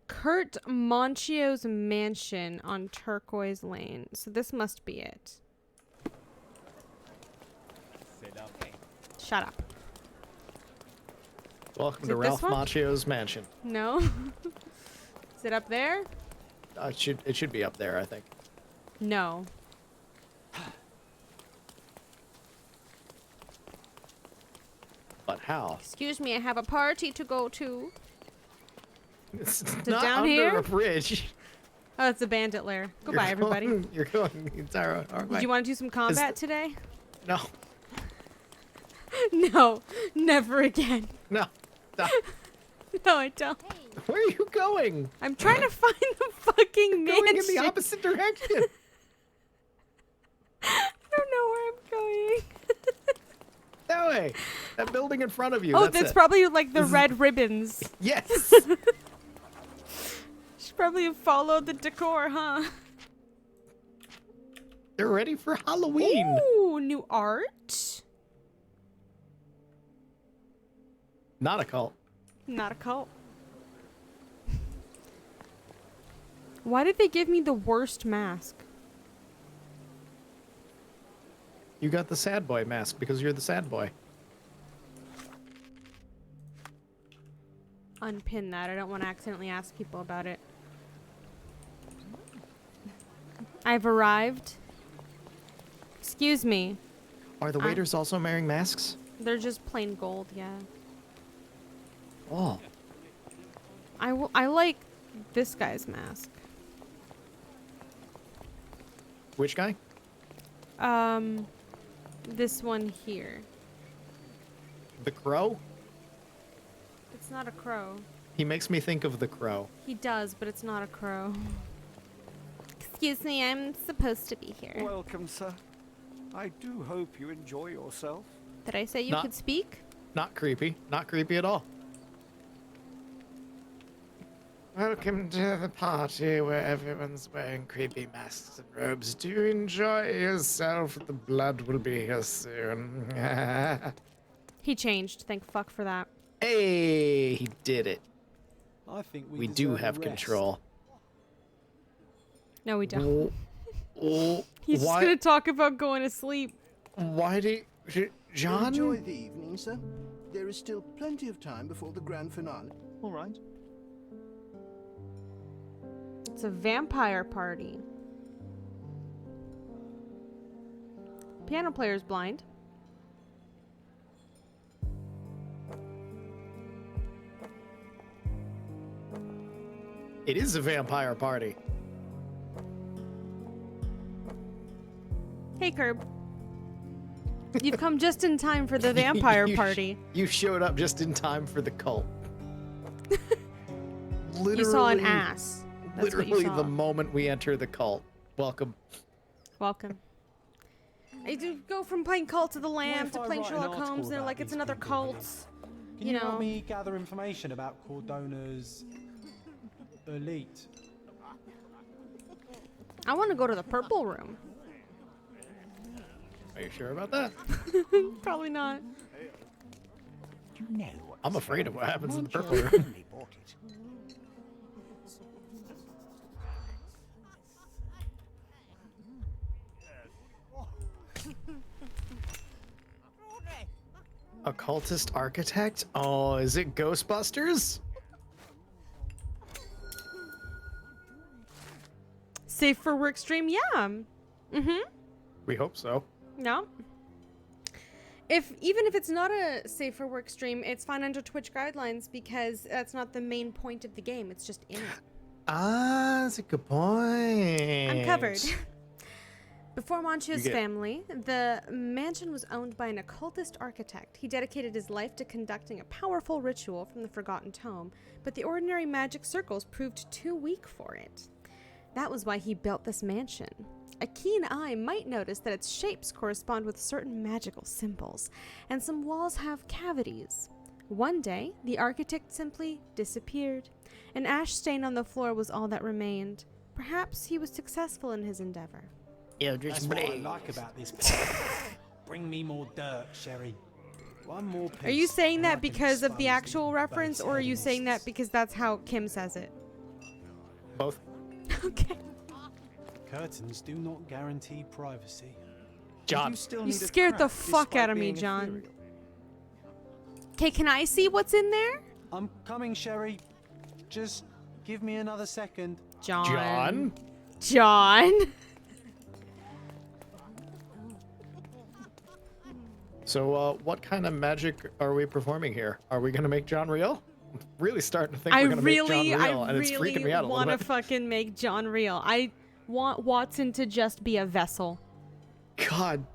Kurt Monchio's mansion on Turquoise Lane. So this must be it. Shut up. Welcome Is to it this Ralph one? Macchio's mansion. No? Is it up there? It should be up there, I think. No. But how? Excuse me, I have a party to go to. It's it not down under here? a bridge. Oh, it's a bandit lair. Goodbye, everybody. You're going the entire way. Did you want to do some combat today? No, No, never again. no. Stop. No, I don't. Where are you going? I'm trying to find the fucking mansion. Going in the opposite direction. I don't know where I'm going. That way. That building in front of you. Oh, that's that's it. probably like the This is- red ribbons. Yes. Should probably have followed the decor, huh? They're ready for Halloween. Ooh, new art. Not a cult. Not a cult. Why did they give me the worst mask? You got the sad boy mask because you're the sad boy. Unpin that. I don't want to accidentally ask people about it. I've arrived. Excuse me. Are the waiters also wearing masks? They're just plain gold, yeah. Oh. I like this guy's mask. Which guy? This one here. The crow? It's not a crow. He makes me think of the crow. He does, but it's not a crow. Excuse me, I'm supposed to be here. Welcome, sir. I do hope you enjoy yourself. Did I say you could speak? Not creepy. Not creepy at all. Welcome to the party where everyone's wearing creepy masks and robes. Do enjoy yourself. The blood will be here soon. He changed. Thank fuck for that. Hey, he did it. I think We do deserve a have rest. control. No, we don't. Oh, He's just gonna talk about going to sleep. Why do you... John? Enjoy the evening, sir. There is still plenty of time before the grand finale. All right. It's a vampire party. Piano player's blind. It is a vampire party. Hey, Curb. You've come just in time for the vampire party. You showed up just in time for the cult. Literally, You saw an ass. That's what you literally saw. the moment we enter the cult. Welcome. Welcome. I do go from playing Cult of the Lamb if to I playing write an Sherlock article Holmes, and they're about like, it's these another people? cult. Can You you help know. me gather information about Cordona's elite? I want to go to the purple room. Are you sure about that? Probably not. I'm afraid of what happens in the purple room. Only bought it. Occultist architect? Oh, is it Ghostbusters? Safe for work stream? Yeah. We hope so. No. Even if it's not a safe for work stream, it's fine under Twitch guidelines because that's not the main point of the game. It's just in it. Ah, that's a good point. I'm covered. Before You Mancho's get- family, the mansion was owned by an occultist architect. He dedicated his life to conducting a powerful ritual from the Forgotten Tome, but the ordinary magic circles proved too weak for it. That was why he built this mansion. A keen eye might notice that its shapes correspond with certain magical symbols, and some walls have cavities. One day, the architect simply disappeared. An ash stain on the floor was all that remained. Perhaps he was successful in his endeavor. That's what I like about this party. Bring me more dirt, Sherry. One more piece. Are you saying and I that can because of the expose actual these reference, or are you saying that base because that's how Kim says it? Both. Okay. Curtains do not guarantee privacy. John. You still You need a scared the crack fuck despite out of me, being John. ethereal. Okay, can I see what's in there? I'm coming, Sherry. Just give me another second. John? John. So, what kind of magic are we performing here? Are we gonna make John real? I'm really starting to think I we're gonna make John really, real, and it's freaking me really out a want little to bit. fucking make John real. I want Watson to just be a vessel. God,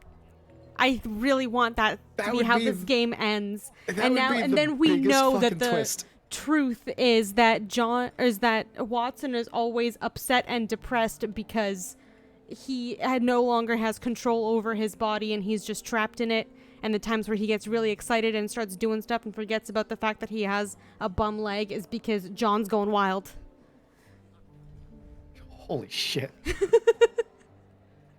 I really want that That to be would how be this th- game ends. that And would now, be and the then we biggest know that fucking the twist. truth is that Watson is always upset and depressed because he no longer has control over his body and he's just trapped in it. And the times where he gets really excited and starts doing stuff and forgets about the fact that he has a bum leg is because John's going wild. holy shit.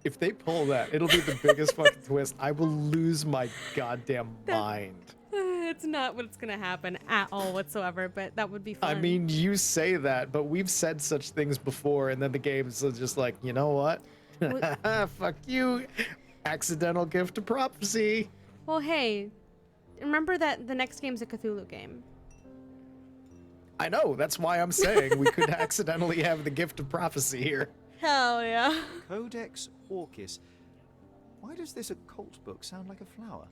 If they pull that, it'll be the biggest fucking twist. I will lose my goddamn mind. It's not what's gonna happen at all whatsoever, but that would be fun. I mean, you say that, but we've said such things before, and then the game's just like, you know what? Fuck you. Accidental gift of prophecy. Well, hey, remember that the next game's a Cthulhu game. I know, that's why I'm saying we could accidentally have the gift of prophecy here. Hell yeah. Codex Orchis. Why does this occult book sound like a flower?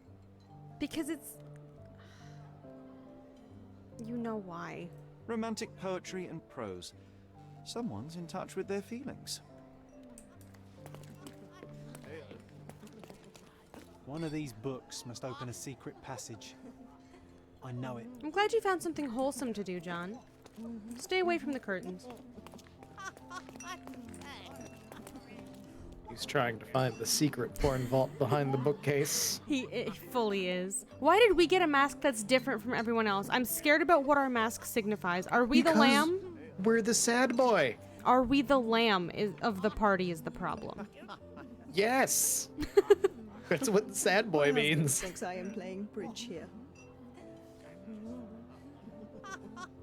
Because it's... You know why. Romantic poetry and prose. Someone's in touch with their feelings. One of these books must open a secret passage. I know it. I'm glad you found something wholesome to do, John. Stay away from the curtains. He's trying to find the secret porn vault behind the bookcase. He fully is. Why did we get a mask that's different from everyone else? I'm scared about what our mask signifies. Are we the Because lamb? We're the sad boy. Are we the lamb of the party is the problem. Yes. That's what the sad boy means. Thinks I am playing bridge here.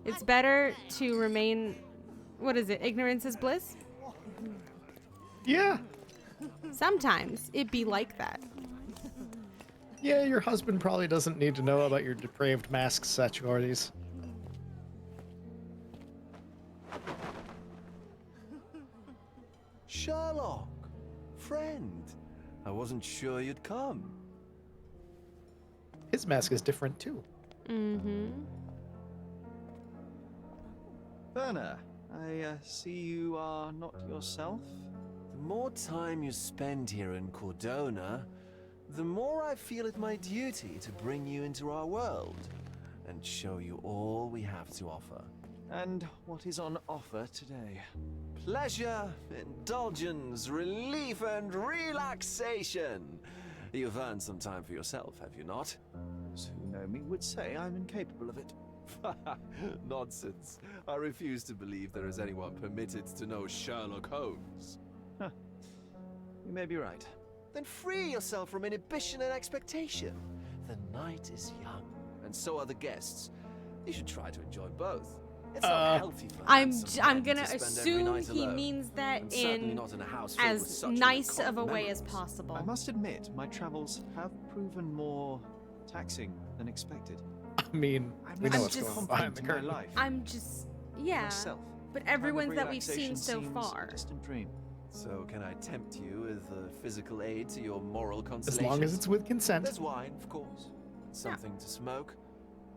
It's better to remain, what is it, ignorance is bliss? Yeah. Sometimes it be like that. Yeah, your husband probably doesn't need to know about your depraved mask sexualities. Sherlock, friend, I wasn't sure you'd come. His mask is different too. Mm-hmm. Werner, I see you are not yourself. The more time you spend here in Cordona, the more I feel it my duty to bring you into our world and show you all we have to offer. And what is on offer today? Pleasure, indulgence, relief, and relaxation. You've earned some time for yourself, have you not? Those who know me would say I'm incapable of it. Nonsense. I refuse to believe there is anyone permitted to know Sherlock Holmes. You may be right. Then free yourself from inhibition and expectation. The night is young, and so are the guests. You should try to enjoy both. It's not healthy for I'm handsome men gonna to spend every assume night he alone, means that and certainly in not in a house filled with as such nice uncommon of a way as memories. possible. I must admit, my travels have proven more taxing than expected. I mean, I'm we know I'm what's just- going on behind the in my curtain. life. I'm just, yeah. Myself. But Time of everyone's that we've seen relaxation so seems far. a distant dream. So can I tempt you with a physical aid to your moral As consolation? long as it's with consent. There's wine, of course. Something to smoke.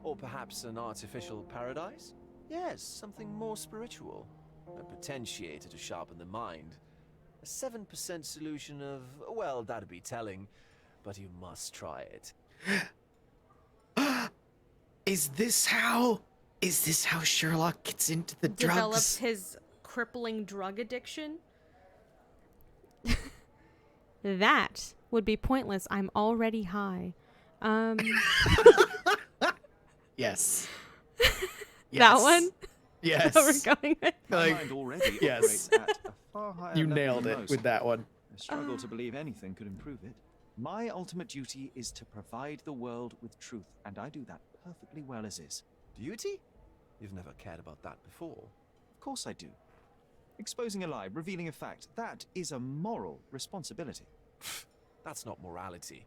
Or perhaps an artificial paradise? Yes, something more spiritual. A potentiator to sharpen the mind. A 7% solution of, well, that'd be telling, but you must try it. Is this how Sherlock gets into the Develops his crippling drug addiction. That would be pointless. I'm already high. Yes. That one? Yes. That we're going with? My Like, mind already yes. operates at a far higher you level nailed than it most. with that one. I struggle to believe anything could improve it. My ultimate duty is to provide the world with truth, and I do that perfectly well as is. Duty? You've never cared about that before. Of course I do. Exposing a lie, revealing a fact, that is a moral responsibility. That's not morality.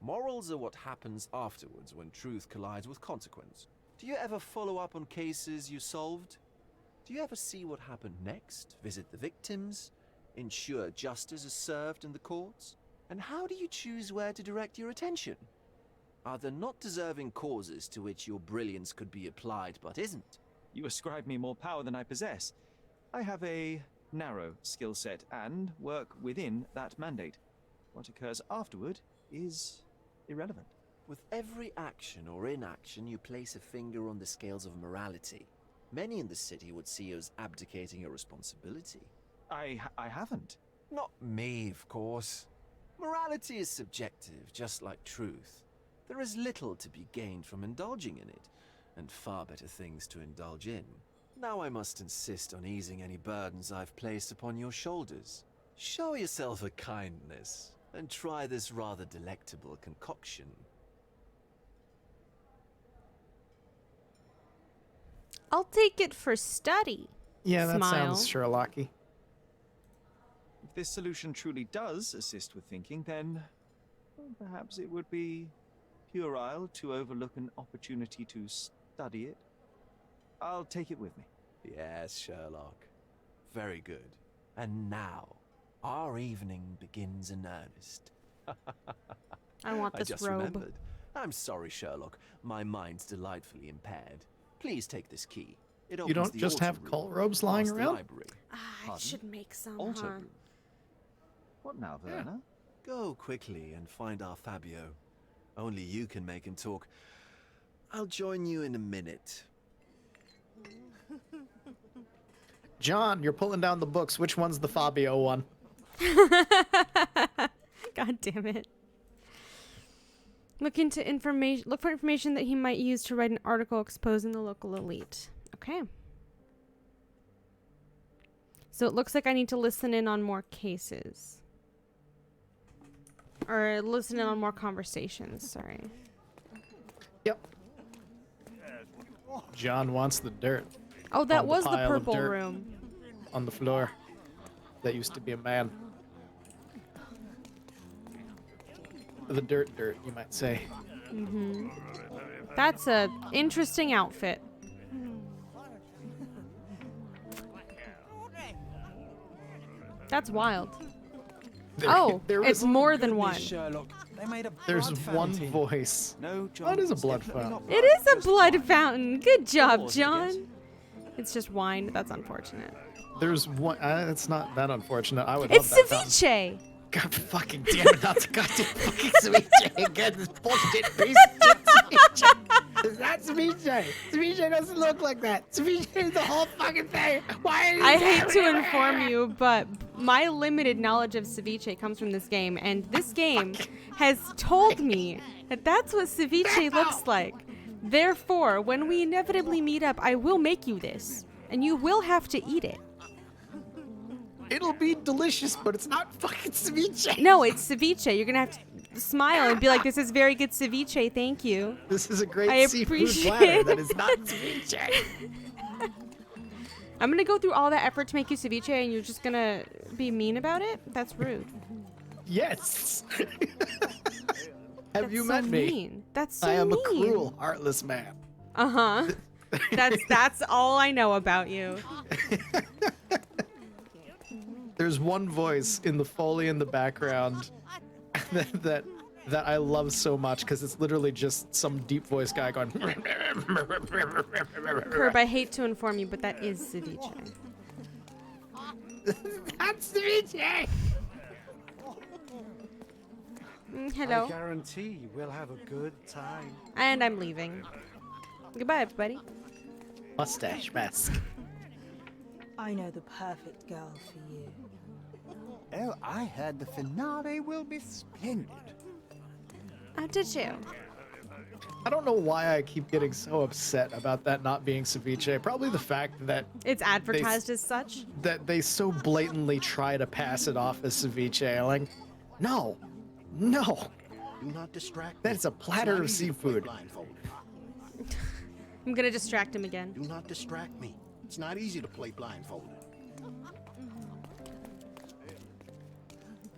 Morals are what happens afterwards when truth collides with consequence. Do you ever follow up on cases you solved? Do you ever see what happened next? Visit the victims? Ensure justice is served in the courts? And how do you choose where to direct your attention? Are there not deserving causes to which your brilliance could be applied but isn't? You ascribe me more power than I possess. I have a narrow skill set and work within that mandate. What occurs afterward is irrelevant. With every action or inaction, you place a finger on the scales of morality. Many in the city would see you as abdicating your responsibility. I haven't. Not me, of course. Morality is subjective, just like truth. There is little to be gained from indulging in it, and far better things to indulge in. Now I must insist on easing any burdens I've placed upon your shoulders. Show yourself a kindness, and try this rather delectable concoction. I'll take it for study. Yeah, that Smile. sounds Sherlocky. If this solution truly does assist with thinking, then well, perhaps it would be puerile to overlook an opportunity to study it. I'll take it with me. Yes, Sherlock. Very good. And now, our evening begins in earnest. I want I this just robe. remembered. I'm sorry, Sherlock. My mind's delightfully impaired. Please take this key. It opens You don't the just altar have room cult robes lying past the around? library. I Pardon? should make some, Altar huh? room. What now, Yeah. Werner? Go quickly and find our Fabio. Only you can make him talk. I'll join you in a minute. John, you're pulling down the books. Which one's the Fabio one? God damn it. Look for information that he might use to write an article exposing the local elite. Okay. So it looks like I need to listen in on more cases. Or listen in on more conversations, sorry. Yep. John wants the dirt. Oh, that On was the pile of purple dirt room. on the floor. That used to be a man. The dirt, you might say. Mm-hmm. That's a interesting outfit. That's wild. It's more than one. Sherlock, they made a There's blood one fountain. voice. No, John. That is a it's blood definitely fountain. not It is a just blood fountain. Good job, Pause, I John. guess. It's just wine. That's unfortunate. There's one. It's not that unfortunate. I would It's love that fountain. ceviche. God fucking damn it, not the goddamn fucking ceviche. Get this bullshit piece of shit ceviche. It's not ceviche. Ceviche doesn't look like that. Ceviche is the whole fucking thing. Why is I hate to inform you, but my limited knowledge of ceviche comes from this game, and this game has told me that that's what ceviche looks like. Therefore, when we inevitably meet up, I will make you this, and you will have to eat it. It'll be delicious, but it's not fucking ceviche. No, it's ceviche. You're gonna have to smile and be like, "This is very good ceviche, thank you." This is a great I seafood appreciate platter that is not ceviche. I'm gonna go through all that effort to make you ceviche, and you're just gonna be mean about it? That's rude. Yes. Have you That's met so me? mean. That's so I am mean. a cruel, heartless man. Uh-huh. That's all I know about you. There's one voice in the Foley in the background that I love so much because it's literally just some deep voice guy going. Curb, I hate to inform you, but that is ceviche. That's ceviche. Hello. I guarantee we'll have a good time. And I'm leaving. Goodbye, everybody. Mustache mask. I know the perfect girl for you. Oh, I heard the finale will be splendid. Oh, did you? I don't know why I keep getting so upset about that not being ceviche. Probably the fact that It's advertised as such? they so blatantly try to pass it off as ceviche. I'm like, no. Do not distract me. That's a It's platter not of easy to play seafood. blindfolded. I'm gonna distract him again. Do not distract me. It's not easy to play blindfolded.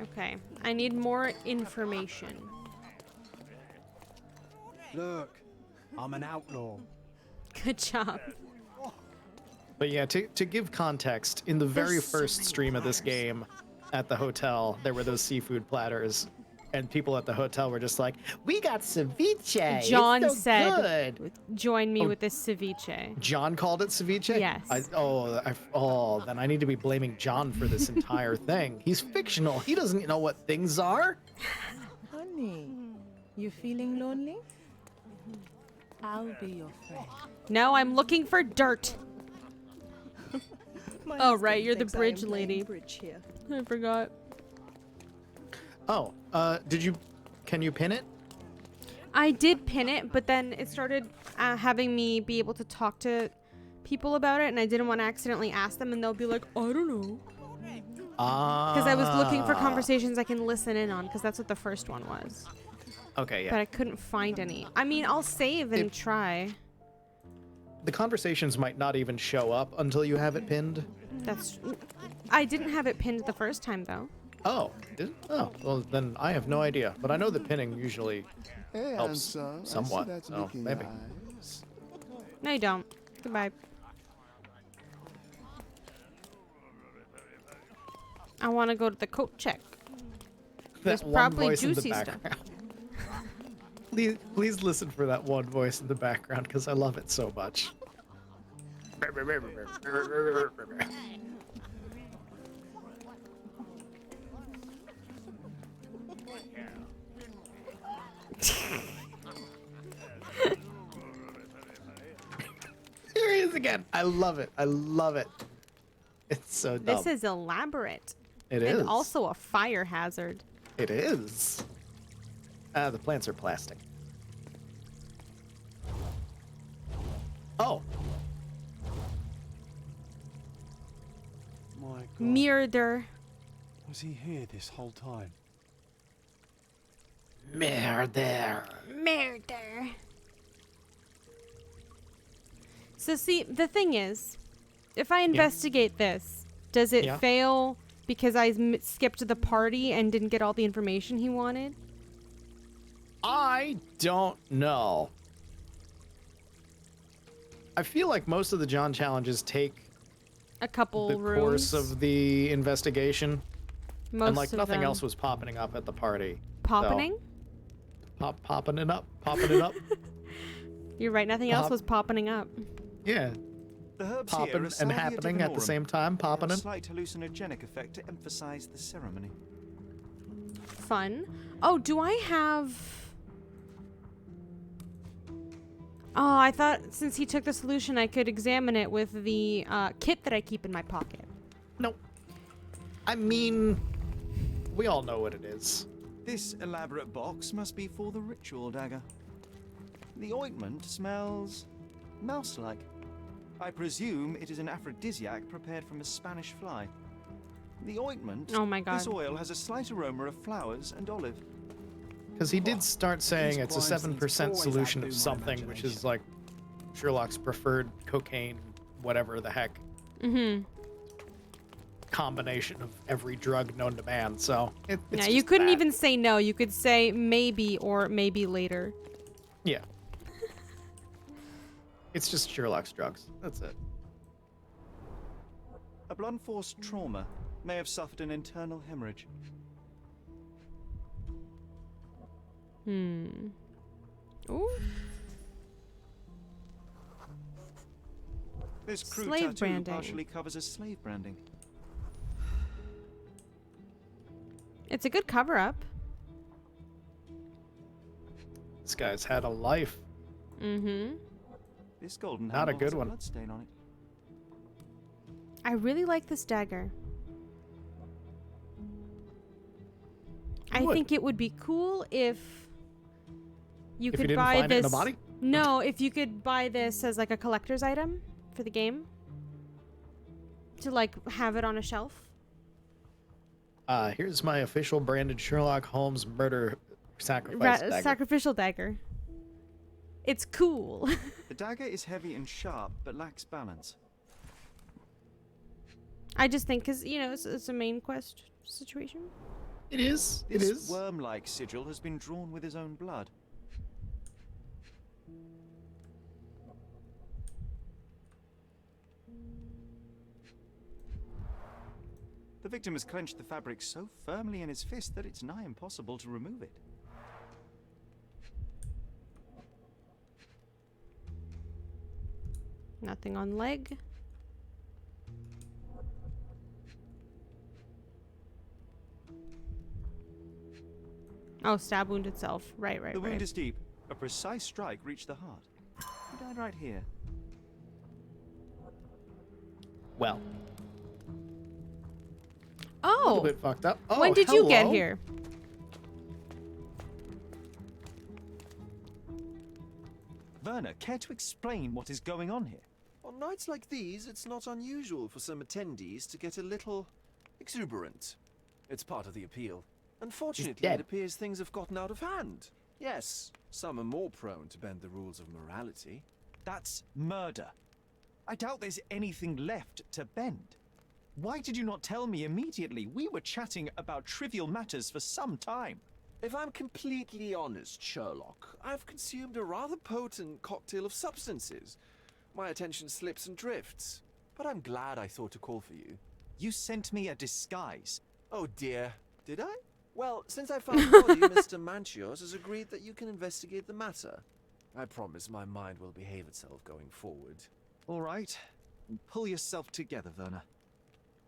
Okay. I need more information. Look, I'm an outlaw. Good job. But yeah, to give context, in the very There's so first many stream of this platters. game at the hotel, there were those seafood platters, and people at the hotel were just like, "We got ceviche. John it's so said, good." join me Oh. with this ceviche. John called it ceviche? Yes. Then I need to be blaming John for this entire thing. He's fictional. He doesn't know what things are. Honey, you feeling lonely? I'll be your friend. No, I'm looking for dirt. My Oh, husband right, you're the thinks I am bridge playing lady. Bridge here. I forgot. Oh, can you pin it? I did pin it, but then it started having me be able to talk to people about it, and I didn't want to accidentally ask them, and they'll be like, I don't know. Because I was looking for conversations I can listen in on, because that's what the first one was. Okay, But yeah. I couldn't find any. I mean, I'll save and try. The conversations might not even show up until you have it pinned. I didn't have it pinned the first time, though. Oh, well, then I have no idea. But I know the pinning usually helps somewhat, so maybe. No, you don't. Goodbye. I want to go to the coat check. There's That one probably voice in the juicy stuff. background. Please listen for that one voice in the background because I love it so much. Man, I love it. I love it. It's so dumb. This is elaborate. It is. And also a fire hazard. It is. The plants are plastic. Oh. My God. Murder. Was he here this whole time? Murder. Murder. So see, the thing is, if I investigate this, does it fail because I skipped the party and didn't get all the information he wanted? I don't know. I feel like most of the John challenges take A couple the rooms. course of the investigation. Most and like of nothing them. else was popping up at the party. Popping? So, popping it up. Popping it up. You're right, nothing else was popping up. Yeah. The herbs here Popping are and Salvia happening at the divinorum. same time. They have Popping a it. slight hallucinogenic effect to emphasize the ceremony. Fun. Oh, do I have... Oh, I thought since he took the solution, I could examine it with the kit that I keep in my pocket. Nope. I mean, we all know what it is. This elaborate box must be for the ritual dagger. The ointment smells mouse-like. I presume it is an aphrodisiac prepared from a Spanish fly. The ointment, Oh my God. this oil has a slight aroma of flowers and olive. Because he did start saying These it's a crime scenes 7% always solution outdo of my something, which is imagination. like Sherlock's preferred cocaine, whatever the heck, Mm-hmm. combination of every drug known to man. So it's Yeah, you just couldn't that. even say no. You could say maybe or maybe later. Yeah. It's just Sherlock's drugs. That's it. A blunt force trauma may have suffered an internal hemorrhage. Hmm. Ooh. This crude Slave tattoo branding. partially covers as slave branding. It's a good cover-up. This guy's had a life. Mm-hmm. This golden Not a handle good has one. blood stain on it. I really like this dagger. I would. think it would be cool if you If could you didn't buy find it in this. a body? No, if you could buy this as like a collector's item for the game. To like have it on a shelf. Here's my official branded Sherlock Holmes murder sacrifice dagger. Sacrificial dagger. It's cool. The dagger is heavy and sharp, but lacks balance. I just think because, you know, it's a main quest situation. It is. It This is. worm-like sigil has been drawn with his own blood. The victim has clenched the fabric so firmly in his fist that it's nigh impossible to remove it. Nothing on leg. Oh, stab wound itself. Right. The wound is deep. A precise strike reached the heart. He died right here. Well, a Oh, little bit fucked up. Oh, when did you get hello. here? Werner, care to explain what is going on here? On nights like these, it's not unusual for some attendees to get a little exuberant. It's part of the appeal. Unfortunately, dead. it appears things have gotten out of hand. Yes, some are more prone to bend the rules of morality. That's murder. I doubt there's anything left to bend. Why did you not tell me immediately? We were chatting about trivial matters for some time. If I'm completely honest, Sherlock, I've consumed a rather potent cocktail of substances. My attention slips and drifts. But I'm glad I thought to call for you. You sent me a disguise. Oh dear, did I? Well, since I found the body, Mr. Manchios has agreed that you can investigate the matter. I promise my mind will behave itself going forward. All right. Pull yourself together, Werner.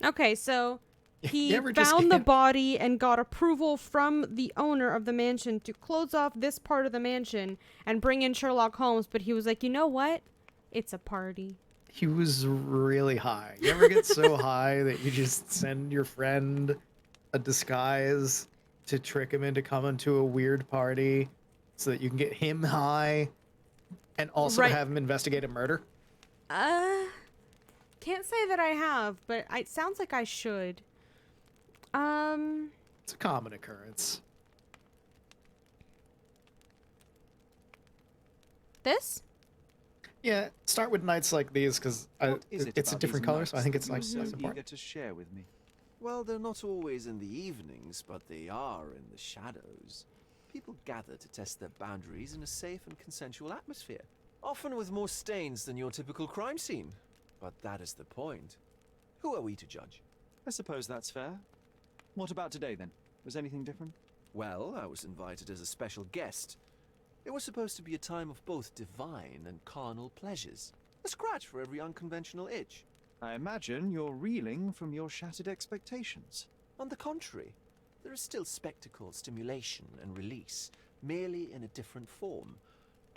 Okay, so he You ever just found the can't- body and got approval from the owner of the mansion to close off this part of the mansion and bring in Sherlock Holmes, but he was like, you know what? It's a party. He was really high. You ever get so high that you just send your friend a disguise to trick him into coming to a weird party so that you can get him high and also Right. have him investigate a murder? Can't say that I have, but it sounds like I should. It's a common occurrence. This? Yeah, start with nights like these because it's a different color, so I think it's like so less eager important. to share with me. Well, they're not always in the evenings, but they are in the shadows. People gather to test their boundaries in a safe and consensual atmosphere, often with more stains than your typical crime scene. But that is the point. Who are we to judge? I suppose that's fair. What about today, then? Was anything different? Well, I was invited as a special guest. It was supposed to be a time of both divine and carnal pleasures. A scratch for every unconventional itch. I imagine you're reeling from your shattered expectations. On the contrary, there is still spectacle, stimulation, and release, merely in a different form.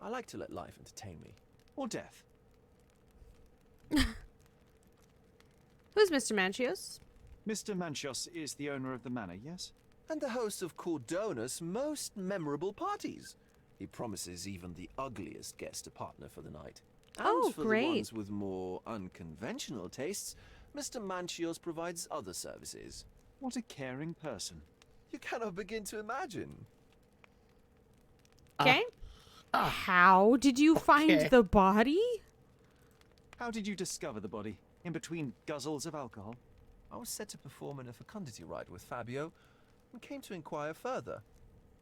I like to let life entertain me. Or death. Who's Mr. Manchios? Mr. Manchios is the owner of the manor, yes? And the host of Cordona's most memorable parties. He promises even the ugliest guest a partner for the night. Oh, And for great. the ones with more unconventional tastes, Mr. Manchios provides other services. What a caring person. You cannot begin to imagine. Okay. How did you find the body? How did you discover the body? In between guzzles of alcohol? I was set to perform in a fecundity rite with Fabio and came to inquire further.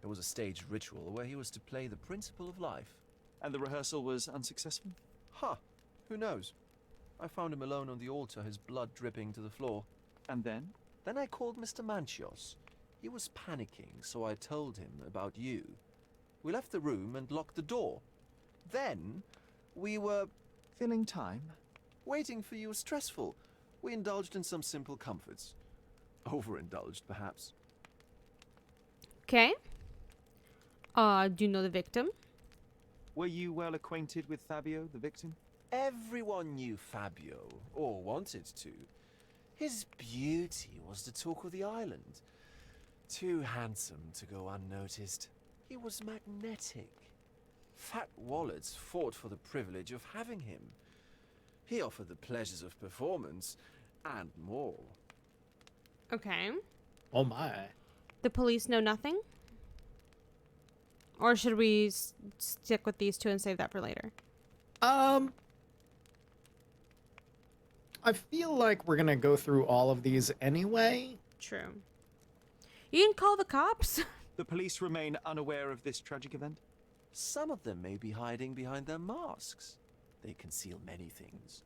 It was a staged ritual where he was to play the principle of life. And the rehearsal was unsuccessful? Who knows? I found him alone on the altar, his blood dripping to the floor. And then? Then I called Mr. Manchios. He was panicking, so I told him about you. We left the room and locked the door. Then, we were... Filling time? Waiting for you was stressful. We indulged in some simple comforts. Overindulged, perhaps. Okay. Do you know the victim? Were you well acquainted with Fabio, the victim? Everyone knew Fabio, or wanted to. His beauty was the talk of the island. Too handsome to go unnoticed. He was magnetic. Fat wallets fought for the privilege of having him. He offered the pleasures of performance, and more. Okay. Oh my. The police know nothing? Or should we stick with these two and save that for later? I feel like we're gonna go through all of these anyway. True. You can call the cops. The police remain unaware of this tragic event? Some of them may be hiding behind their masks. They conceal many things.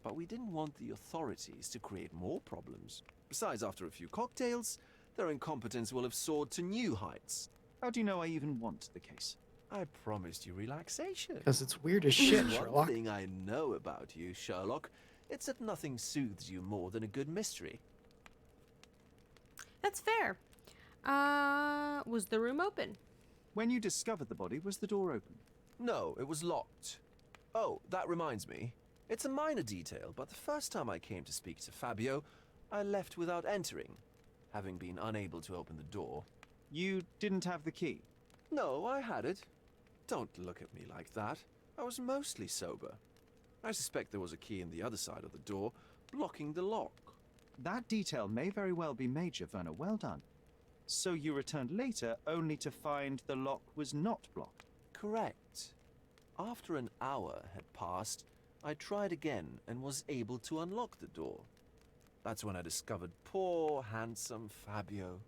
But we didn't want the authorities to create more problems. Besides, after a few cocktails, their incompetence will have soared to new heights. How do you know I even want the case? I promised you relaxation. Because it's weird as shit, One Sherlock. thing I know about you, Sherlock, it's that nothing soothes you more than a good mystery. That's fair. Was the room open? When you discovered the body, was the door open? No, it was locked. Oh, that reminds me. It's a minor detail, but the first time I came to speak to Fabio, I left without entering, having been unable to open the door. You didn't have the key? No, I had it. Don't look at me like that. I was mostly sober. I suspect there was a key in the other side of the door, blocking the lock. That detail may very well be major, Werner. Well done. So you returned later, only to find the lock was not blocked? Correct. After an hour had passed, I tried again and was able to unlock the door. That's when I discovered poor, handsome Fabio.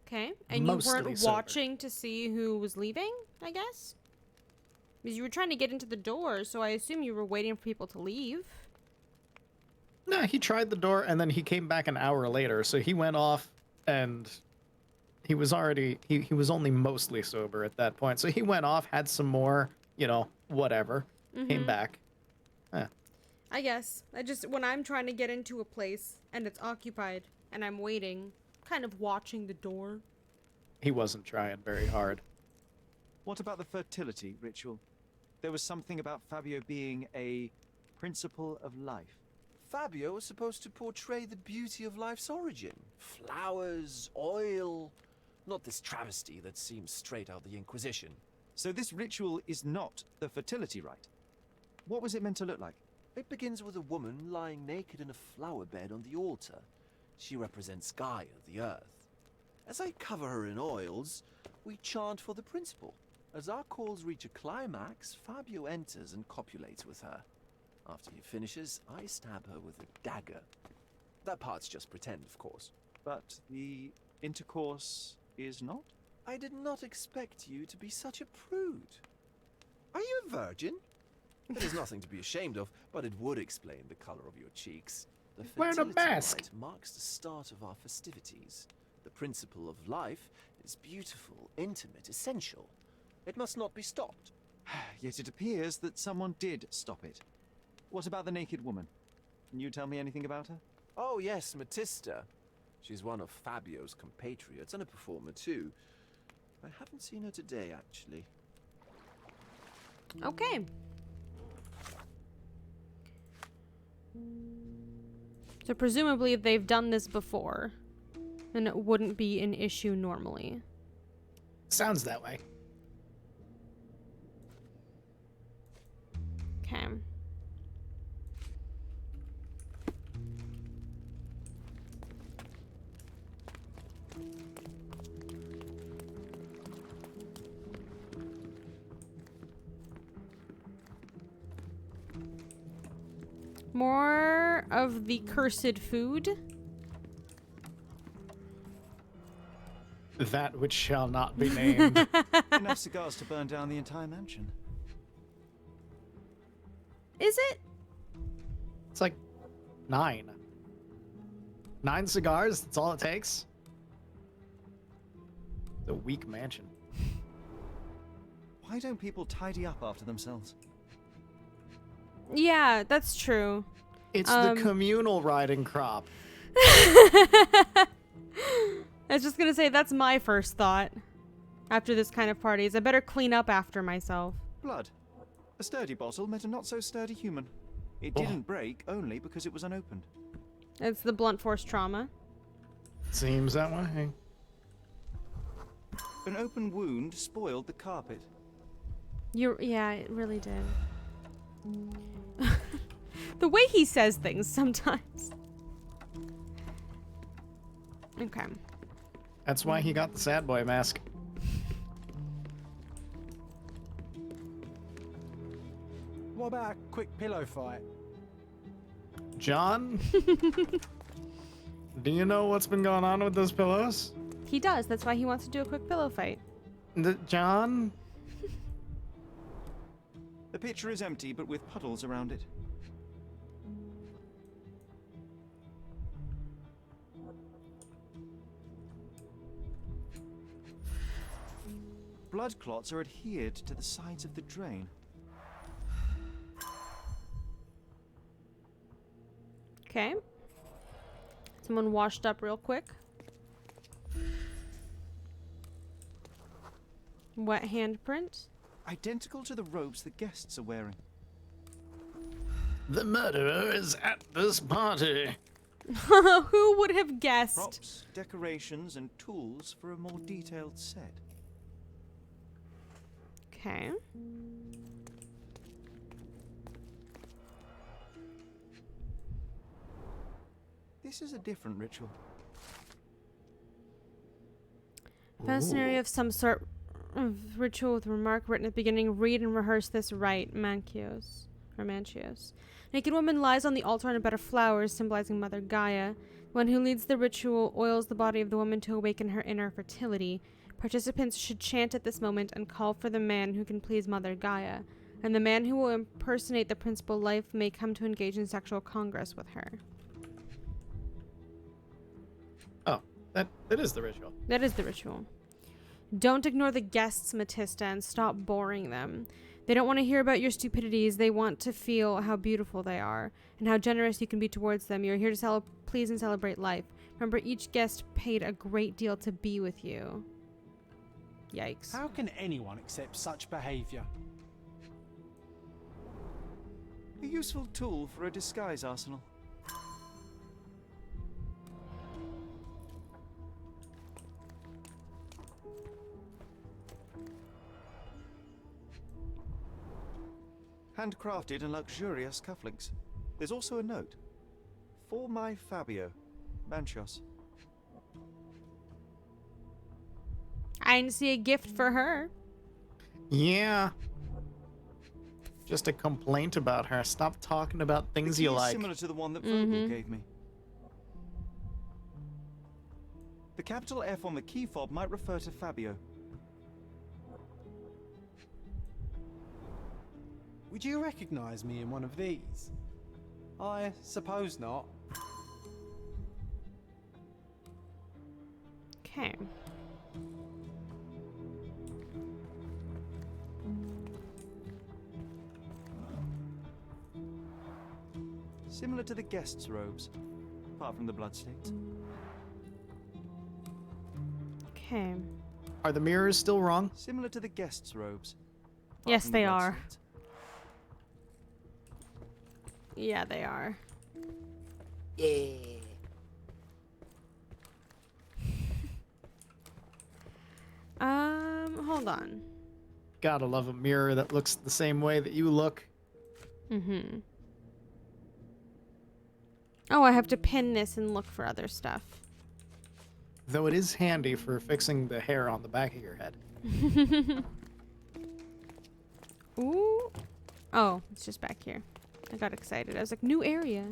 Okay. And Mostly you weren't sober. watching to see who was leaving, I guess? Because you were trying to get into the door, so I assume you were waiting for people to leave. No, he tried the door and then he came back an hour later. So he went off and he was already, he was only mostly sober at that point. So he went off, had some more, whatever, came back. I guess. When I'm trying to get into a place and it's occupied and I'm waiting, kind of watching the door. He wasn't trying very hard. What about the fertility ritual? There was something about Fabio being a principle of life. Fabio was supposed to portray the beauty of life's origin. Flowers, oil. Not this travesty that seems straight out of the Inquisition. So this ritual is not the fertility rite. What was it meant to look like? It begins with a woman lying naked in a flower bed on the altar. She represents Gaia, the earth. As I cover her in oils, we chant for the principle. As our calls reach a climax, Fabio enters and copulates with her. After he finishes, I stab her with a dagger. That part's just pretend, of course. But the intercourse is not? I did not expect you to be such a prude. Are you a virgin? That is nothing to be ashamed of, but it would explain the color of your cheeks. The Wearing a fertility mask. rite marks the start of our festivities. The principle of life is beautiful, intimate, essential. It must not be stopped. Yet it appears that someone did stop it. What about the naked woman? Can you tell me anything about her? Oh yes, Matista. She's one of Fabio's compatriots and a performer too. I haven't seen her today, actually. Okay. So presumably they've done this before, and it wouldn't be an issue normally. Sounds that way. Okay. More of the cursed food. That which shall not be named. Enough cigars to burn down the entire mansion. Is it? It's like 9. 9 cigars, that's all it takes? It's a weak mansion. Why don't people tidy up after themselves? Yeah, that's true. It's the communal riding crop. I was just gonna say, that's my first thought after this kind of party, is I better clean up after myself. Blood. A sturdy bottle met a not-so-sturdy human. It didn't break only because it was unopened. It's the blunt force trauma. Seems that way. An open wound spoiled the carpet. Yeah, it really did. The way he says things sometimes. Okay. That's why he got the sad boy mask. What about a quick pillow fight? John? Do you know what's been going on with those pillows? He does. That's why he wants to do a quick pillow fight. John? The pitcher is empty, but with puddles around it. Blood clots are adhered to the sides of the drain. Okay. Someone washed up real quick. Wet handprint. Identical to the robes the guests are wearing. The murderer is at this party. Who would have guessed? Props, decorations, and tools for a more detailed set. Okay. This is a different ritual. Found a scenario of some sort of ritual with a remark written at the beginning. Read and rehearse this rite. Manchios. Or Manchios. Naked woman lies on the altar on a bed of flowers, symbolizing Mother Gaia. One who leads the ritual oils the body of the woman to awaken her inner fertility. Participants should chant at this moment and call for the man who can please Mother Gaia, and the man who will impersonate the principal life may come to engage in sexual congress with her. Oh, that is the ritual. That is the ritual. Don't ignore the guests, Matista, and stop boring them. They don't want to hear about your stupidities. They want to feel how beautiful they are and how generous you can be towards them. You're here to please and celebrate life. Remember, each guest paid a great deal to be with you. Yikes. How can anyone accept such behavior? A useful tool for a disguise arsenal. Handcrafted and luxurious cufflinks. There's also a note. For my Fabio, Manchos. I didn't see a gift for her. Yeah. Just a complaint about her. Stop talking about things The key you is like. similar to the one that Vogel gave me. The capital F on the key fob might refer to Fabio. Would you recognize me in one of these? I suppose not. Okay. Similar to the guest's robes, apart from the bloodstains. Okay. Are the mirrors still wrong? Similar to the guest's robes. apart Yes, from the they are. bloodstains. Yeah, they are. Hold on. Gotta love a mirror that looks the same way that you look. Mm-hmm. Oh, I have to pin this and look for other stuff. Though it is handy for fixing the hair on the back of your head. Ooh. Oh, it's just back here. I got excited. I was like, new area.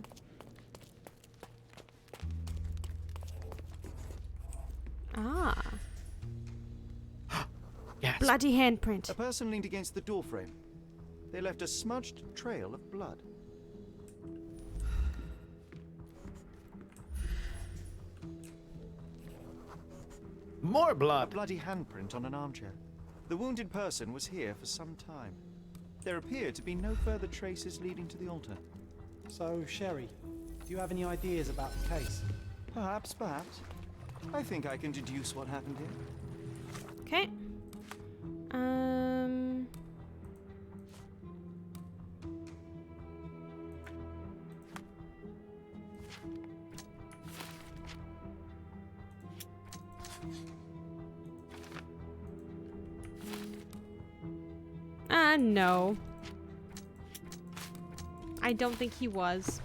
Ah. Yes. Bloody handprint. A person leaned against the doorframe. They left a smudged trail of blood. More A blood. bloody handprint on an armchair. The wounded person was here for some time. There appear to be no further traces leading to the altar. So, Sherry, do you have any ideas about the case? Perhaps. I think I can deduce what happened here. Okay. No. I don't think he was.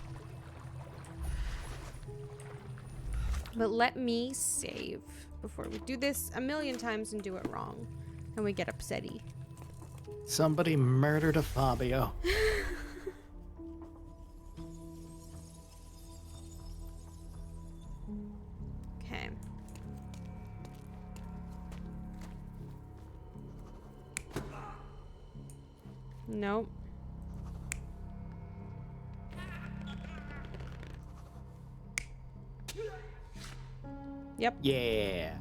But let me save before we do this a million times and do it wrong. And we get upsetty. Somebody murdered a Fabio. Okay. Nope. Yep. Yeah.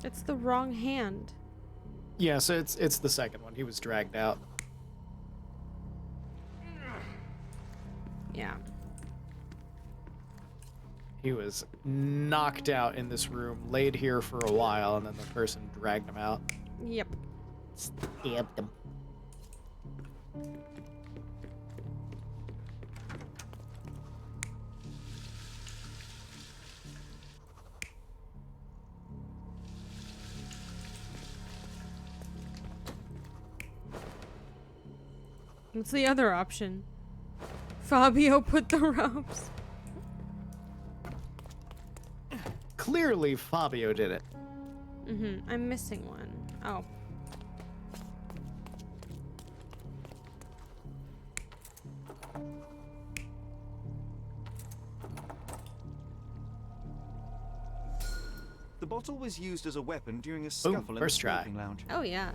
It's the wrong hand. Yeah, so it's the second one. He was dragged out. Yeah. He was knocked out in this room, laid here for a while, and then the person dragged him out. Yep. Stabbed him. What's the other option? Fabio put the ropes. Clearly, Fabio did it. Mm-hmm. I'm missing one. Oh. The bottle was used as a weapon during a scuffle in the first try. smoking lounge. Oh, yeah.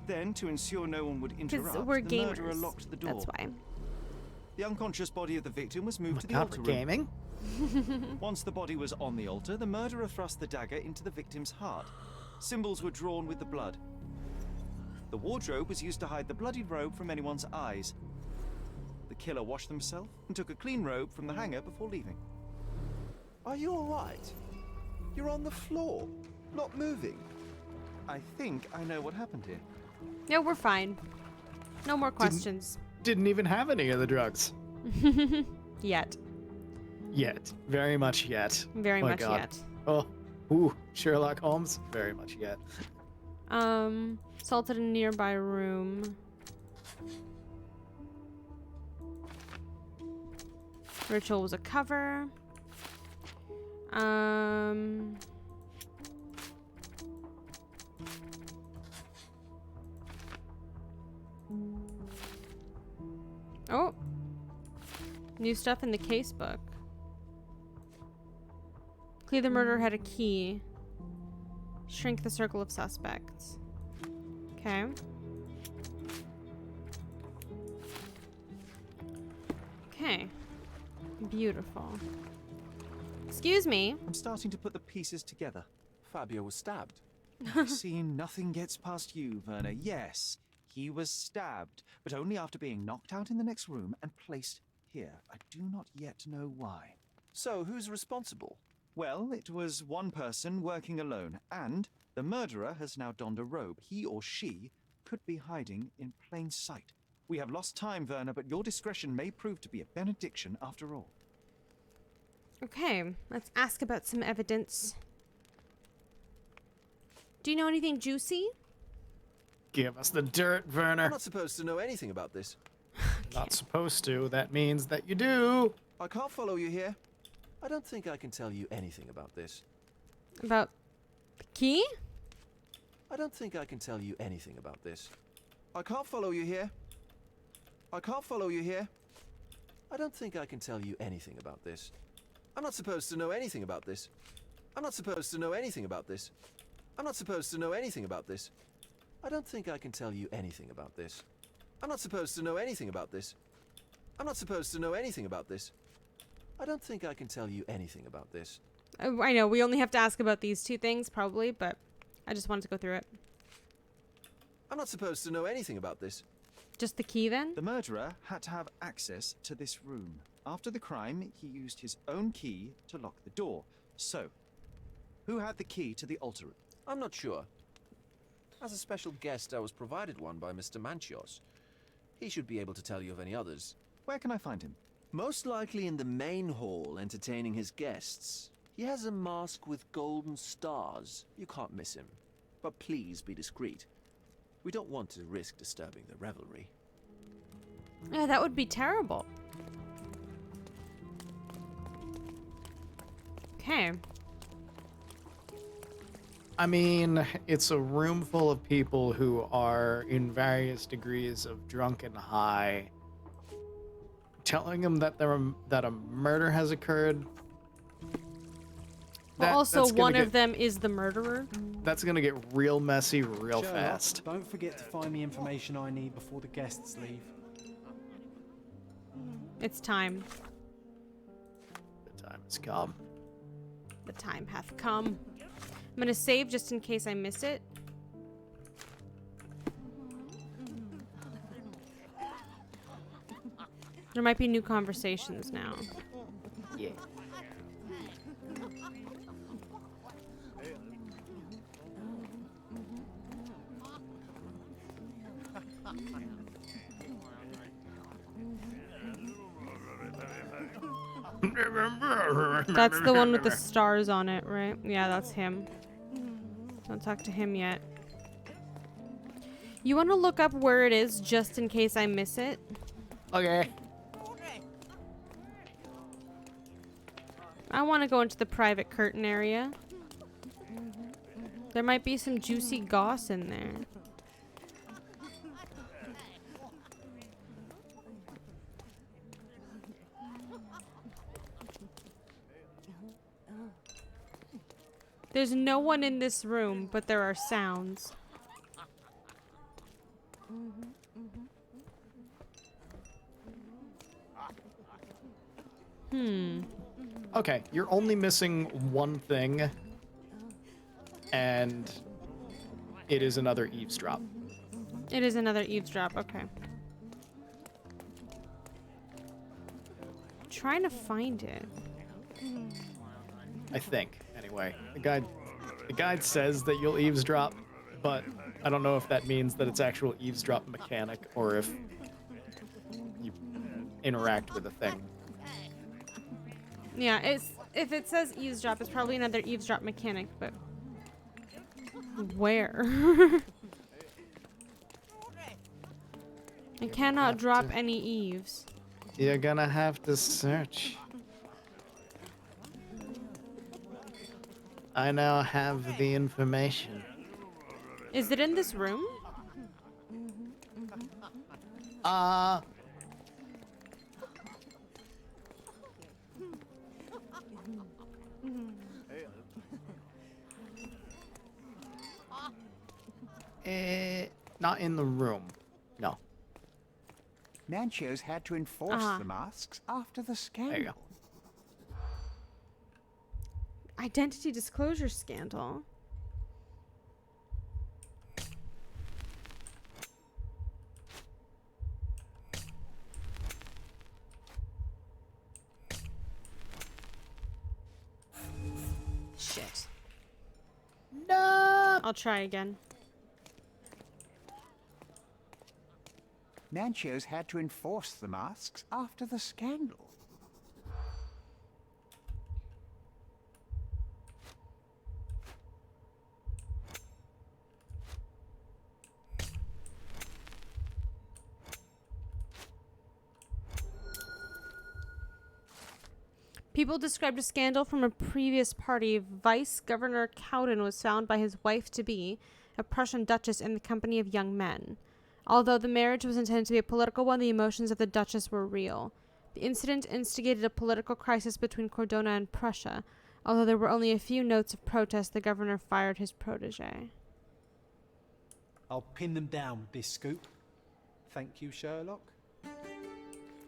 Then, to ensure no one would Because interrupt, we're the murderer gamers. locked the door. That's why. The unconscious body of the victim was moved to the God, altar we're room. gaming? Once the body was on the altar, the murderer thrust the dagger into the victim's heart. Symbols were drawn with the blood. The wardrobe was used to hide the bloodied robe from anyone's eyes. The killer washed himself and took a clean robe from the hanger before leaving. Are you all right? You're on the floor, not moving. I think I know what happened here. No, we're fine. No more questions. Didn't even have any of the drugs. Yet. Yet. Very much yet. Very Oh my much God. yet. Oh, ooh, Sherlock Holmes. Very much yet. Assaulted a nearby room. Ritual was a cover. Oh. New stuff in the casebook. Clear the murderer had a key. Shrink the circle of suspects. Okay. Okay. Beautiful. Excuse me. I'm starting to put the pieces together. Fabio was stabbed. I see nothing gets past you, Werner. Yes, he was stabbed, but only after being knocked out in the next room and placed here. I do not yet know why. So, who's responsible? Well, it was one person working alone, and the murderer has now donned a robe. He or she could be hiding in plain sight. We have lost time, Werner, but your discretion may prove to be a benediction after all. Okay, let's ask about some evidence. Do you know anything juicy? Give us the dirt, Werner. I'm not supposed to know anything about this. Not supposed to. That means that you do. I can't follow you here. I don't think I can tell you anything about this. About the key? I don't think I can tell you anything about this. I can't follow you here. I can't follow you here. I don't think I can tell you anything about this. I'm not supposed to know anything about this. I'm not supposed to know anything about this. I'm not supposed to know anything about this. I don't think I can tell you anything about this. I'm not supposed to know anything about this. I'm not supposed to know anything about this. I don't think I can tell you anything about this. I know, we only have to ask about these two things, probably, but I just wanted to go through it. I'm not supposed to know anything about this. Just the key, then? The murderer had to have access to this room. After the crime, he used his own key to lock the door. So, who had the key to the altar room? I'm not sure. As a special guest, I was provided one by Mr. Manchios. He should be able to tell you of any others. Where can I find him? Most likely in the main hall, entertaining his guests. He has a mask with golden stars. You can't miss him. But please be discreet. We don't want to risk disturbing the revelry. Yeah, that would be terrible. Okay. I mean, it's a room full of people who are in various degrees of drunk and high. Telling them that that a murder has occurred. Well, also, one of them is the murderer. That's gonna get real messy real Sherlock, fast. Don't forget to find the information I need before the guests leave. It's time. The time has come. The time hath come. I'm gonna save just in case I miss it. There might be new conversations now. Yeah. That's the one with the stars on it, right? Yeah, that's him. Don't talk to him yet. You want to look up where it is just in case I miss it? Okay. I want to go into the private curtain area. There might be some juicy goss in there. There's no one in this room, but there are sounds. Okay, you're only missing one thing, and it is another eavesdrop. It is another eavesdrop. Okay. Trying to find it. I think. Anyway, the guide says that you'll eavesdrop, but I don't know if that means that it's actual eavesdrop mechanic or if you interact with a thing. Yeah, if it says eavesdrop, it's probably another eavesdrop mechanic, but where? I cannot drop any eaves. You're gonna have to search. I now have the information. Is it in this room? Not in the room. No. Manchos had to enforce the masks after the scandal. There you go. Identity disclosure scandal. Shit. No. I'll try again. Manchos had to enforce the masks after the scandal. People described a scandal from a previous party. Vice Governor Cowden was found by his wife-to-be, a Prussian duchess, in the company of young men. Although the marriage was intended to be a political one, the emotions of the duchess were real. The incident instigated a political crisis between Cordona and Prussia. Although there were only a few notes of protest, the governor fired his protege. I'll pin them down with this scoop. Thank you, Sherlock.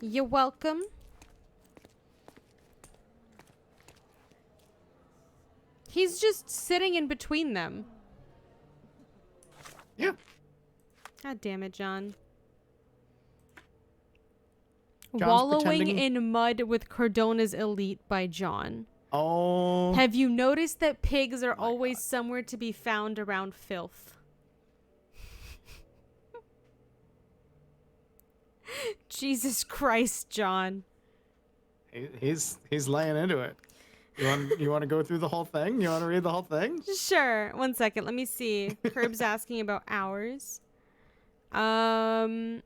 You're welcome. He's just sitting in between them. Yeah. God damn it, John. John's Wallowing pretending- in mud with Cordona's elite by John. Oh. Have you noticed that pigs are always somewhere to be found around filth? Jesus Christ, John. He's laying into it. You want to go through the whole thing? You want to read the whole thing? Sure. 1 second. Let me see. Curb's asking about hours. Hours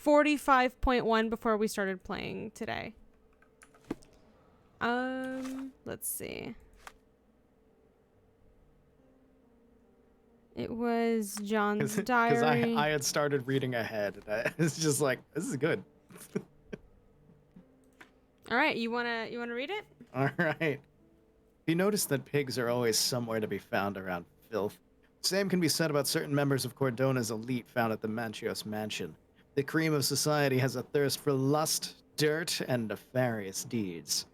45.1 before we started playing today. Let's see. It was John's diary. Because I had started reading ahead. It's just like, this is good. All right, you wanna read it? All right. You notice that pigs are always somewhere to be found around filth. Same can be said about certain members of Cordona's elite found at the Manchios mansion. The cream of society has a thirst for lust, dirt, and nefarious deeds.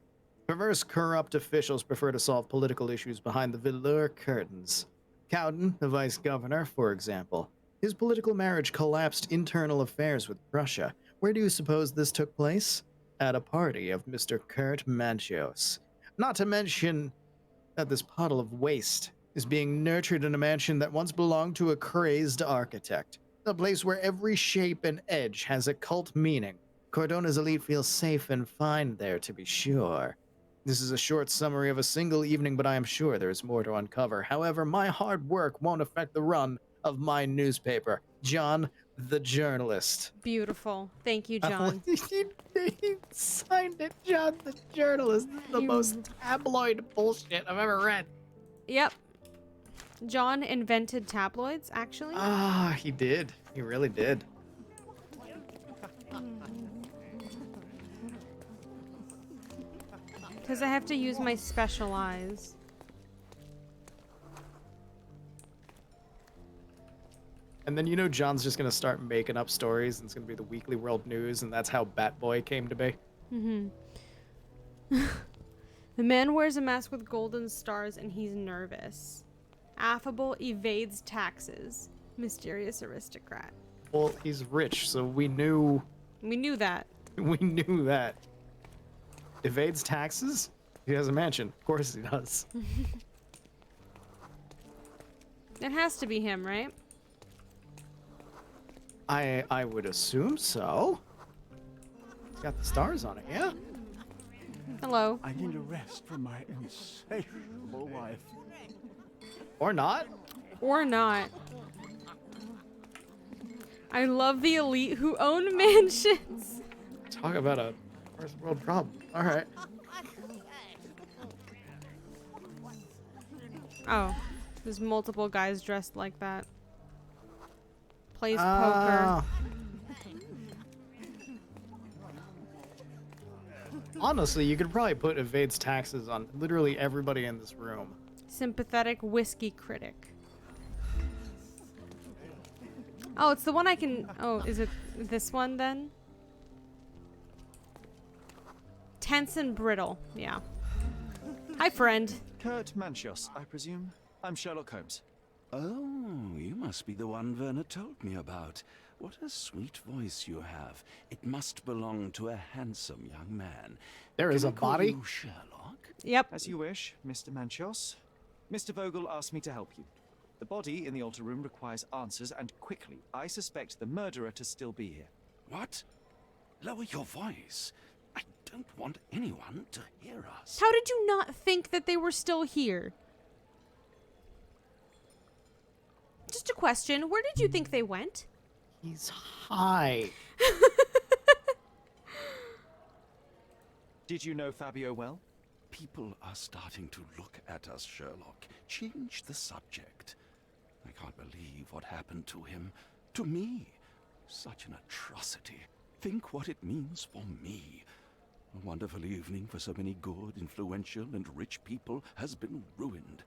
Perverse, corrupt officials prefer to solve political issues behind the velour curtains. Cowden, the vice governor, for example. His political marriage collapsed internal affairs with Prussia. Where do you suppose this took place? At a party of Mr. Kurt Manchios. Not to mention that this puddle of waste is being nurtured in a mansion that once belonged to a crazed architect. A place where every shape and edge has a cult meaning. Cordona's elite feels safe and fine there, to be sure. This is a short summary of a single evening, but I am sure there is more to uncover. However, my hard work won't affect the run of my newspaper. John, the journalist. Beautiful. Thank you, John. He signed it, John, the journalist. This is the most tabloid bullshit I've ever read. Yep. John invented tabloids, actually. Ah, he did. He really did. Because I have to use my special eyes. And then John's just gonna start making up stories, and it's gonna be the Weekly World News, and that's how Batboy came to be. The man wears a mask with golden stars, and he's nervous. Affable, evades taxes. Mysterious aristocrat. Well, he's rich, so we knew We knew that. we knew that. Evades taxes? He has a mansion. Of course he does. It has to be him, right? I would assume so. It's got the stars on it, yeah? Hello. I need a rest from my insatiable wife. Or not. Or not. I love the elite who own mansions. Talk about a first world problem. All right. Oh, there's multiple guys dressed like that. Plays poker. Honestly, you could probably put evades taxes on literally everybody in this room. Sympathetic whiskey critic. Oh, it's the one I can... Oh, is it this one then? Tense and brittle. Yeah. Hi, friend. Kurt Manchios, I presume? I'm Sherlock Holmes. Oh, you must be the one Werner told me about. What a sweet voice you have. It must belong to a handsome young man. There is Can a I call body. you Sherlock? Yep. As you wish, Mr. Manchios. Mr. Vogel asked me to help you. The body in the altar room requires answers, and quickly. I suspect the murderer to still be here. What? Lower your voice. I don't want anyone to hear us. How did you not think that they were still here? Just a question. Where did you think they went? He's high. Did you know Fabio well? People are starting to look at us, Sherlock. Change the subject. I can't believe what happened to him. To me. Such an atrocity. Think what it means for me. A wonderful evening for so many good, influential, and rich people has been ruined.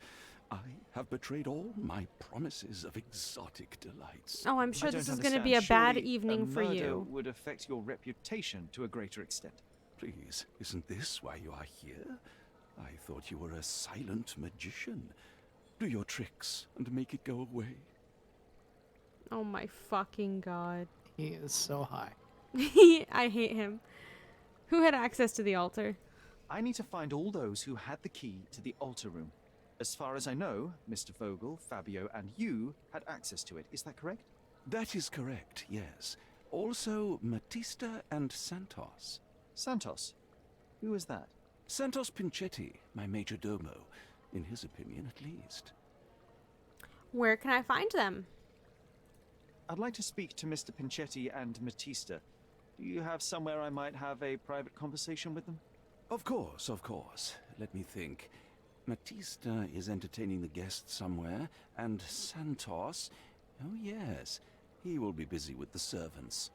I have betrayed all my promises of exotic delights. Oh, I'm sure I this don't is going to be a bad Surely evening for a murder you. would affect your reputation to a greater extent. Please, isn't this why you are here? I thought you were a silent magician. Do your tricks and make it go away. Oh my fucking god. He is so high. I hate him. Who had access to the altar? I need to find all those who had the key to the altar room. As far as I know, Mr. Vogel, Fabio, and you had access to it. Is that correct? That is correct, yes. Also, Matista and Santos. Santos? Who is that? Santos Pinchetti, my major domo. In his opinion, at least. Where can I find them? I'd like to speak to Mr. Pinchetti and Matista. Do you have somewhere I might have a private conversation with them? Of course, of course. Let me think. Matista is entertaining the guests somewhere, and Santos... Oh, yes. He will be busy with the servants.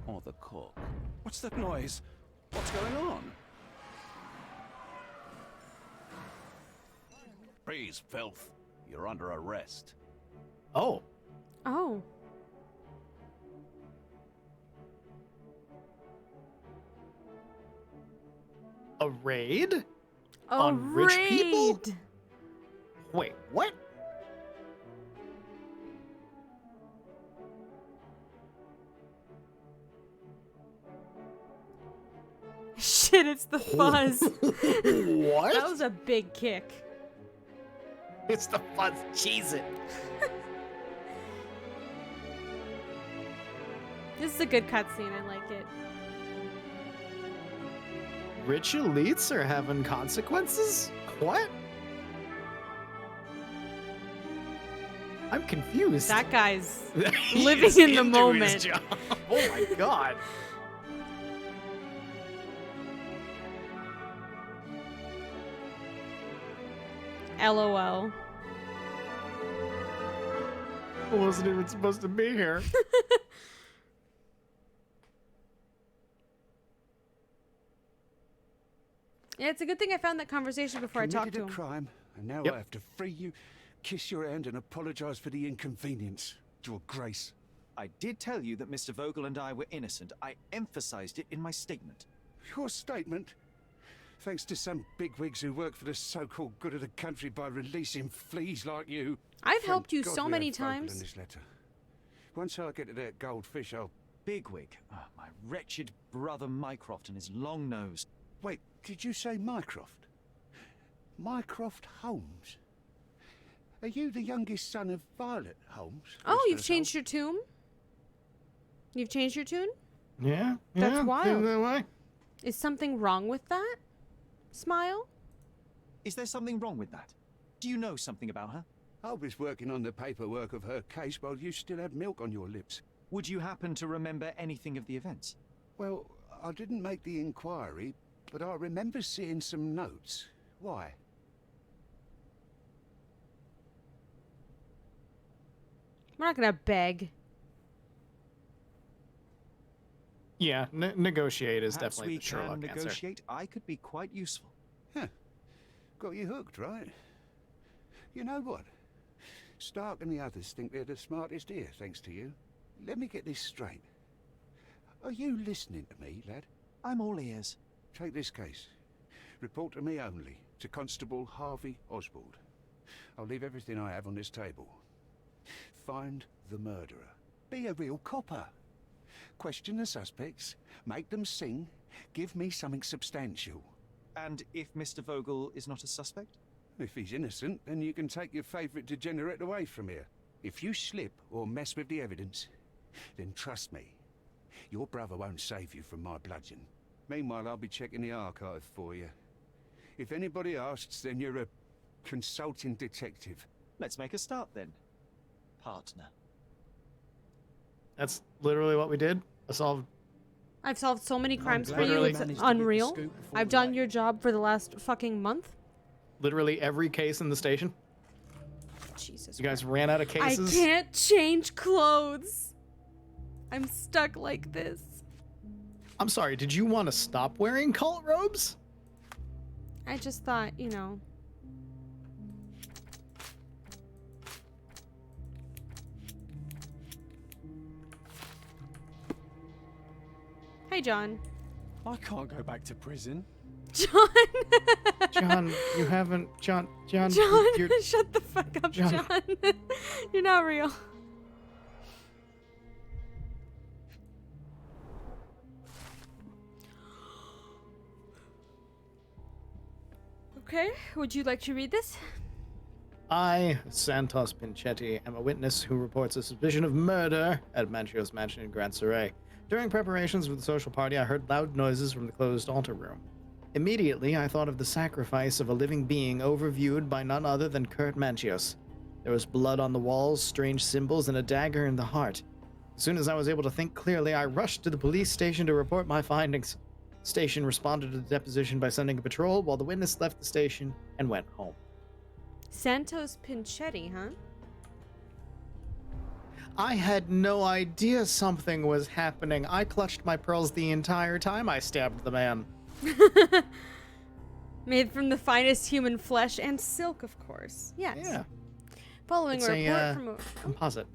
Or the cook. What's that noise? What's going on? Freeze, filth. You're under arrest. Oh. Oh. A raid? A On rich people? raid. Wait, what? Shit, it's the fuzz. What? That was a big kick. It's the fuzz. Cheese it. This is a good cutscene. I like it. Rich elites are having consequences? What? I'm confused. That guy's He living is in the into his moment. job. Oh my god. LOL. I wasn't even supposed to be here. Yeah, it's a good thing I found that conversation before I talked to him. crime, and now Yep. I have to free you, kiss your hand, and apologize for the inconvenience. Your Grace. I did tell you that Mr. Vogel and I were innocent. I emphasized it in my statement. Your statement? Thanks to some bigwigs who work for the so-called good of the country by releasing fleas like you. I've Thank helped you God so we many have Vogel times. in this letter. Once I get to that goldfish, I'll... Bigwig. Ah, my wretched brother Mycroft and his long nose. Wait, did you say Mycroft? Mycroft Holmes? Are you the youngest son of Violet Holmes? Oh, Mr. you've changed your tune? You've changed your tune? Yeah. That's yeah, wild. feeling that way. Is something wrong with that? Smile? Is there something wrong with that? Do you know something about her? I was working on the paperwork of her case while you still had milk on your lips. Would you happen to remember anything of the events? Well, I didn't make the inquiry, but I remember seeing some notes. Why? We're not gonna beg. Yeah, negotiate is Perhaps definitely we the Sherlock can answer. negotiate. I could be quite useful. Huh. Got you hooked, right? You know what? Stark and the others think they're the smartest here, thanks to you. Let me get this straight. Are you listening to me, lad? I'm all ears. Take this case. Report to me only, to Constable Harvey Oswald. I'll leave everything I have on this table. Find the murderer. Be a real copper. Question the suspects, make them sing, give me something substantial. And if Mr. Vogel is not a suspect? If he's innocent, then you can take your favourite degenerate away from here. If you slip or mess with the evidence, then trust me, your brother won't save you from my bludgeon. Meanwhile, I'll be checking the archive for you. If anybody asks, then you're a consulting detective. Let's make a start then, partner. That's literally what we did. I've solved so many crimes for glad you, we it's managed to get the unreal. scoop before I've the done light. your job for the last fucking month. Literally every case in the station. Jesus You guys Christ. ran out of cases. I can't change clothes. I'm stuck like this. I'm sorry, did you want to stop wearing cult robes? I just thought, you know. Hey, John. I can't go back to prison. John. John, you haven't... John, John, you're... shut the fuck up, John. John. You're not real. Okay, would you like to read this? I, Santos Pinchetti, am a witness who reports a suspicion of murder at Manchio's mansion in Grand Surrey. During preparations for the social party, I heard loud noises from the closed altar room. Immediately, I thought of the sacrifice of a living being overviewed by none other than Kurt Manchios. There was blood on the walls, strange symbols, and a dagger in the heart. As soon as I was able to think clearly, I rushed to the police station to report my findings. The station responded to the deposition by sending a patrol, while the witness left the station and went home. Santos Pinchetti, huh? I had no idea something was happening. I clutched my pearls the entire time I stabbed the man. Made from the finest human flesh and silk, of course. Yes. Yeah. Following It's a report a from a composite.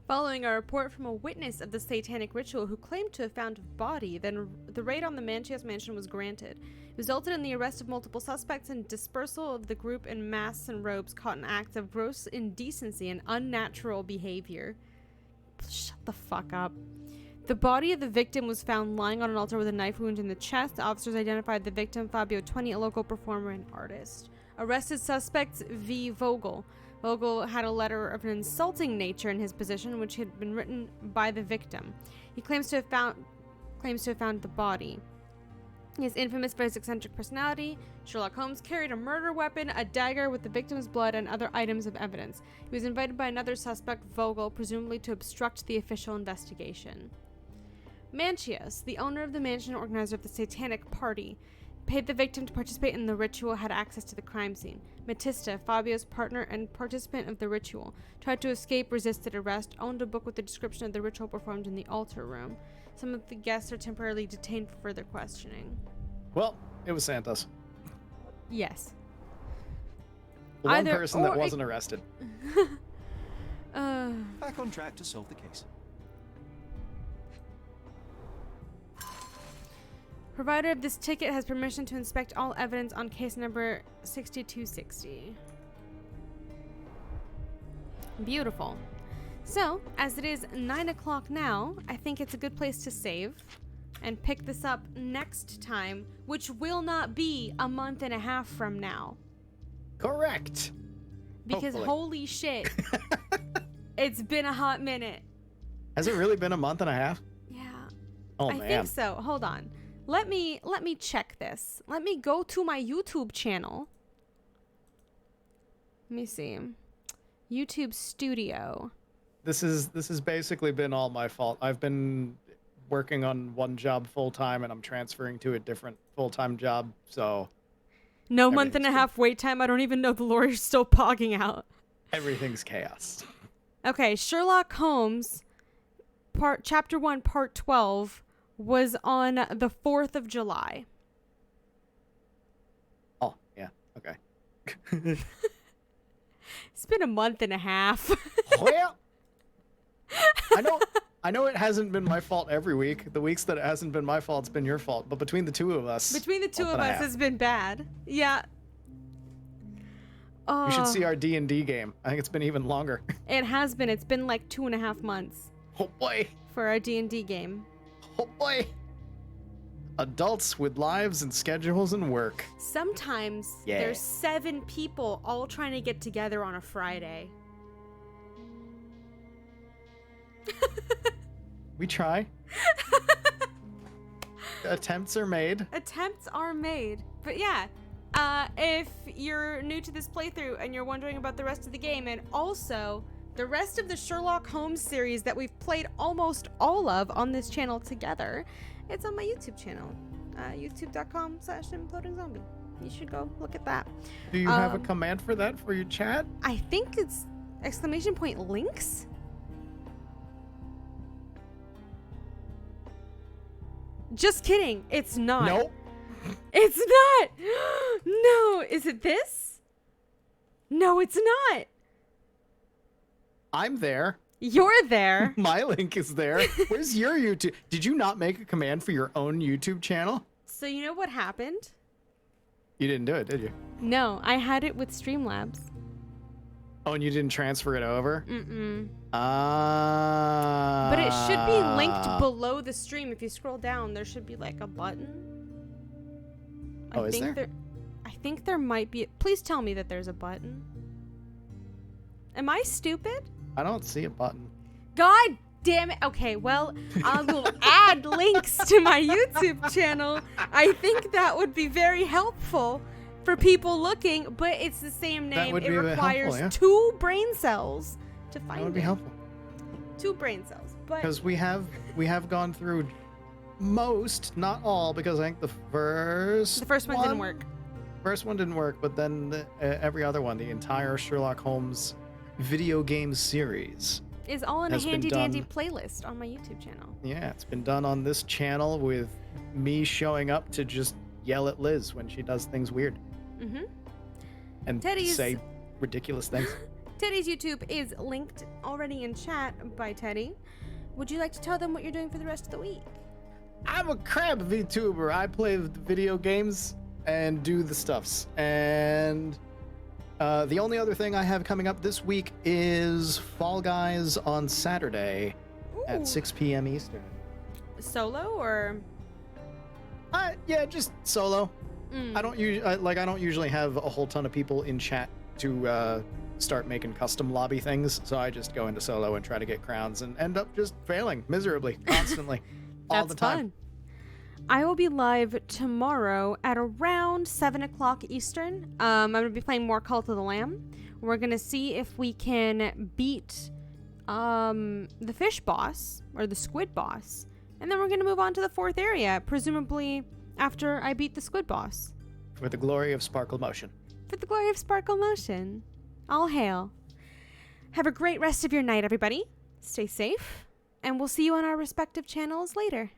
Following a report from a witness of the satanic ritual who claimed to have found a body, then the raid on the Manchios mansion was granted. It resulted in the arrest of multiple suspects and dispersal of the group in masks and robes caught in acts of gross indecency and unnatural behavior. Shut the fuck up. The body of the victim was found lying on an altar with a knife wound in the chest. The officers identified the victim, Fabio 20, a local performer and artist. Arrested suspects V. Vogel. Vogel had a letter of an insulting nature in his possession, which had been written by the victim. He claims to have found the body. He is infamous for his eccentric personality. Sherlock Holmes carried a murder weapon, a dagger with the victim's blood, and other items of evidence. He was invited by another suspect, Vogel, presumably to obstruct the official investigation. Manchios, the owner of the mansion and organizer of the satanic party, paid the victim to participate in the ritual, had access to the crime scene. Matista, Fabio's partner and participant of the ritual, tried to escape, resisted arrest, owned a book with the description of the ritual performed in the altar room. Some of the guests are temporarily detained for further questioning. Well, it was Santos. Yes. The one Either person that or wasn't arrested. Back on track to solve the case. Provider of this ticket has permission to inspect all evidence on case number 6260. Beautiful. So, as it is 9 o'clock now, I think it's a good place to save and pick this up next time, which will not be a month and a half from now. Correct. Because Hopefully. holy shit, it's been a hot minute. Has it really been a month and a half? Yeah. Oh, I man. think so. Hold on. Let me check this. Let me go to my YouTube channel. Let me see. YouTube Studio. This has basically been all my fault. I've been working on one job full time and I'm transferring to a different full-time job, so No month and a half wait time. I don't even know the lawyer's still pogging out. everything's chaos. Okay, Sherlock Holmes, Chapter 1, Part 12, was on the 4th of July. Oh, yeah. Okay. It's been a month and a half. Well, I know it hasn't been my fault every week. The weeks that it hasn't been my fault, it's been your fault. But between the two of us, Between the two month of and a us, half. it's been bad. Yeah. You should see our D&D game. I think it's been even longer. It has been. It's been like 2.5 months Oh boy. for our D&D game. Oh boy. Adults with lives and schedules and work. Sometimes Yeah. there's 7 people all trying to get together on a Friday. We try. Attempts are made. Attempts are made. But yeah, if you're new to this playthrough and you're wondering about the rest of the game, and also the rest of the Sherlock Holmes series that we've played almost all of on this channel together, it's on my YouTube channel, youtube.com/implodingzombie. You should go look at that. Do you have a command for that for your chat? I think it's !links. Just kidding. It's not. Nope. It's not. No. Is it this? No, it's not. I'm there. You're there. My link is there. Where's your YouTube? Did you not make a command for your own YouTube channel? So you know what happened? You didn't do it, did you? No, I had it with Streamlabs. Oh, and you didn't transfer it over? Mm-mm. Ah. But it should be linked below the stream. If you scroll down, there should be like a button. Oh, is there? I think there might be. Please tell me that there's a button. Am I stupid? I don't see a button. God damn it. Okay, well, I will add links to my YouTube channel. I think that would be very helpful for people looking, but it's the same That name. would It be requires helpful, yeah. 2 brain cells to find it. That would be helpful. 2 brain cells. But Because we have gone through most, not all, because I think the first one didn't work. First one didn't work, but then every other one, the entire Sherlock Holmes video game series. Is all in a has been handy dandy done- playlist on my YouTube channel. Yeah, it's been done on this channel with me showing up to just yell at Liz when she does things weird. Mm-hmm. And Teddy's- say ridiculous things. Teddy's YouTube is linked already in chat by Teddy. Would you like to tell them what you're doing for the rest of the week? I'm a crab VTuber. I play video games and do the stuffs. And the only other thing I have coming up this week is Fall Guys on Saturday at Ooh. 6 p.m. Eastern. Solo or? Yeah, just solo. Mm. I don't usually have a whole ton of people in chat to start making custom lobby things, so I just go into solo and try to get crowns and end up just failing miserably constantly all the time. Fun. I will be live tomorrow at around 7 o'clock Eastern. I'm going to be playing more Cult of the Lamb. We're going to see if we can beat the fish boss, or the squid boss. And then we're going to move on to the 4th area, presumably after I beat the squid boss. For the glory of Sparkle Motion. For the glory of Sparkle Motion. All hail. Have a great rest of your night, everybody. Stay safe, and we'll see you on our respective channels later.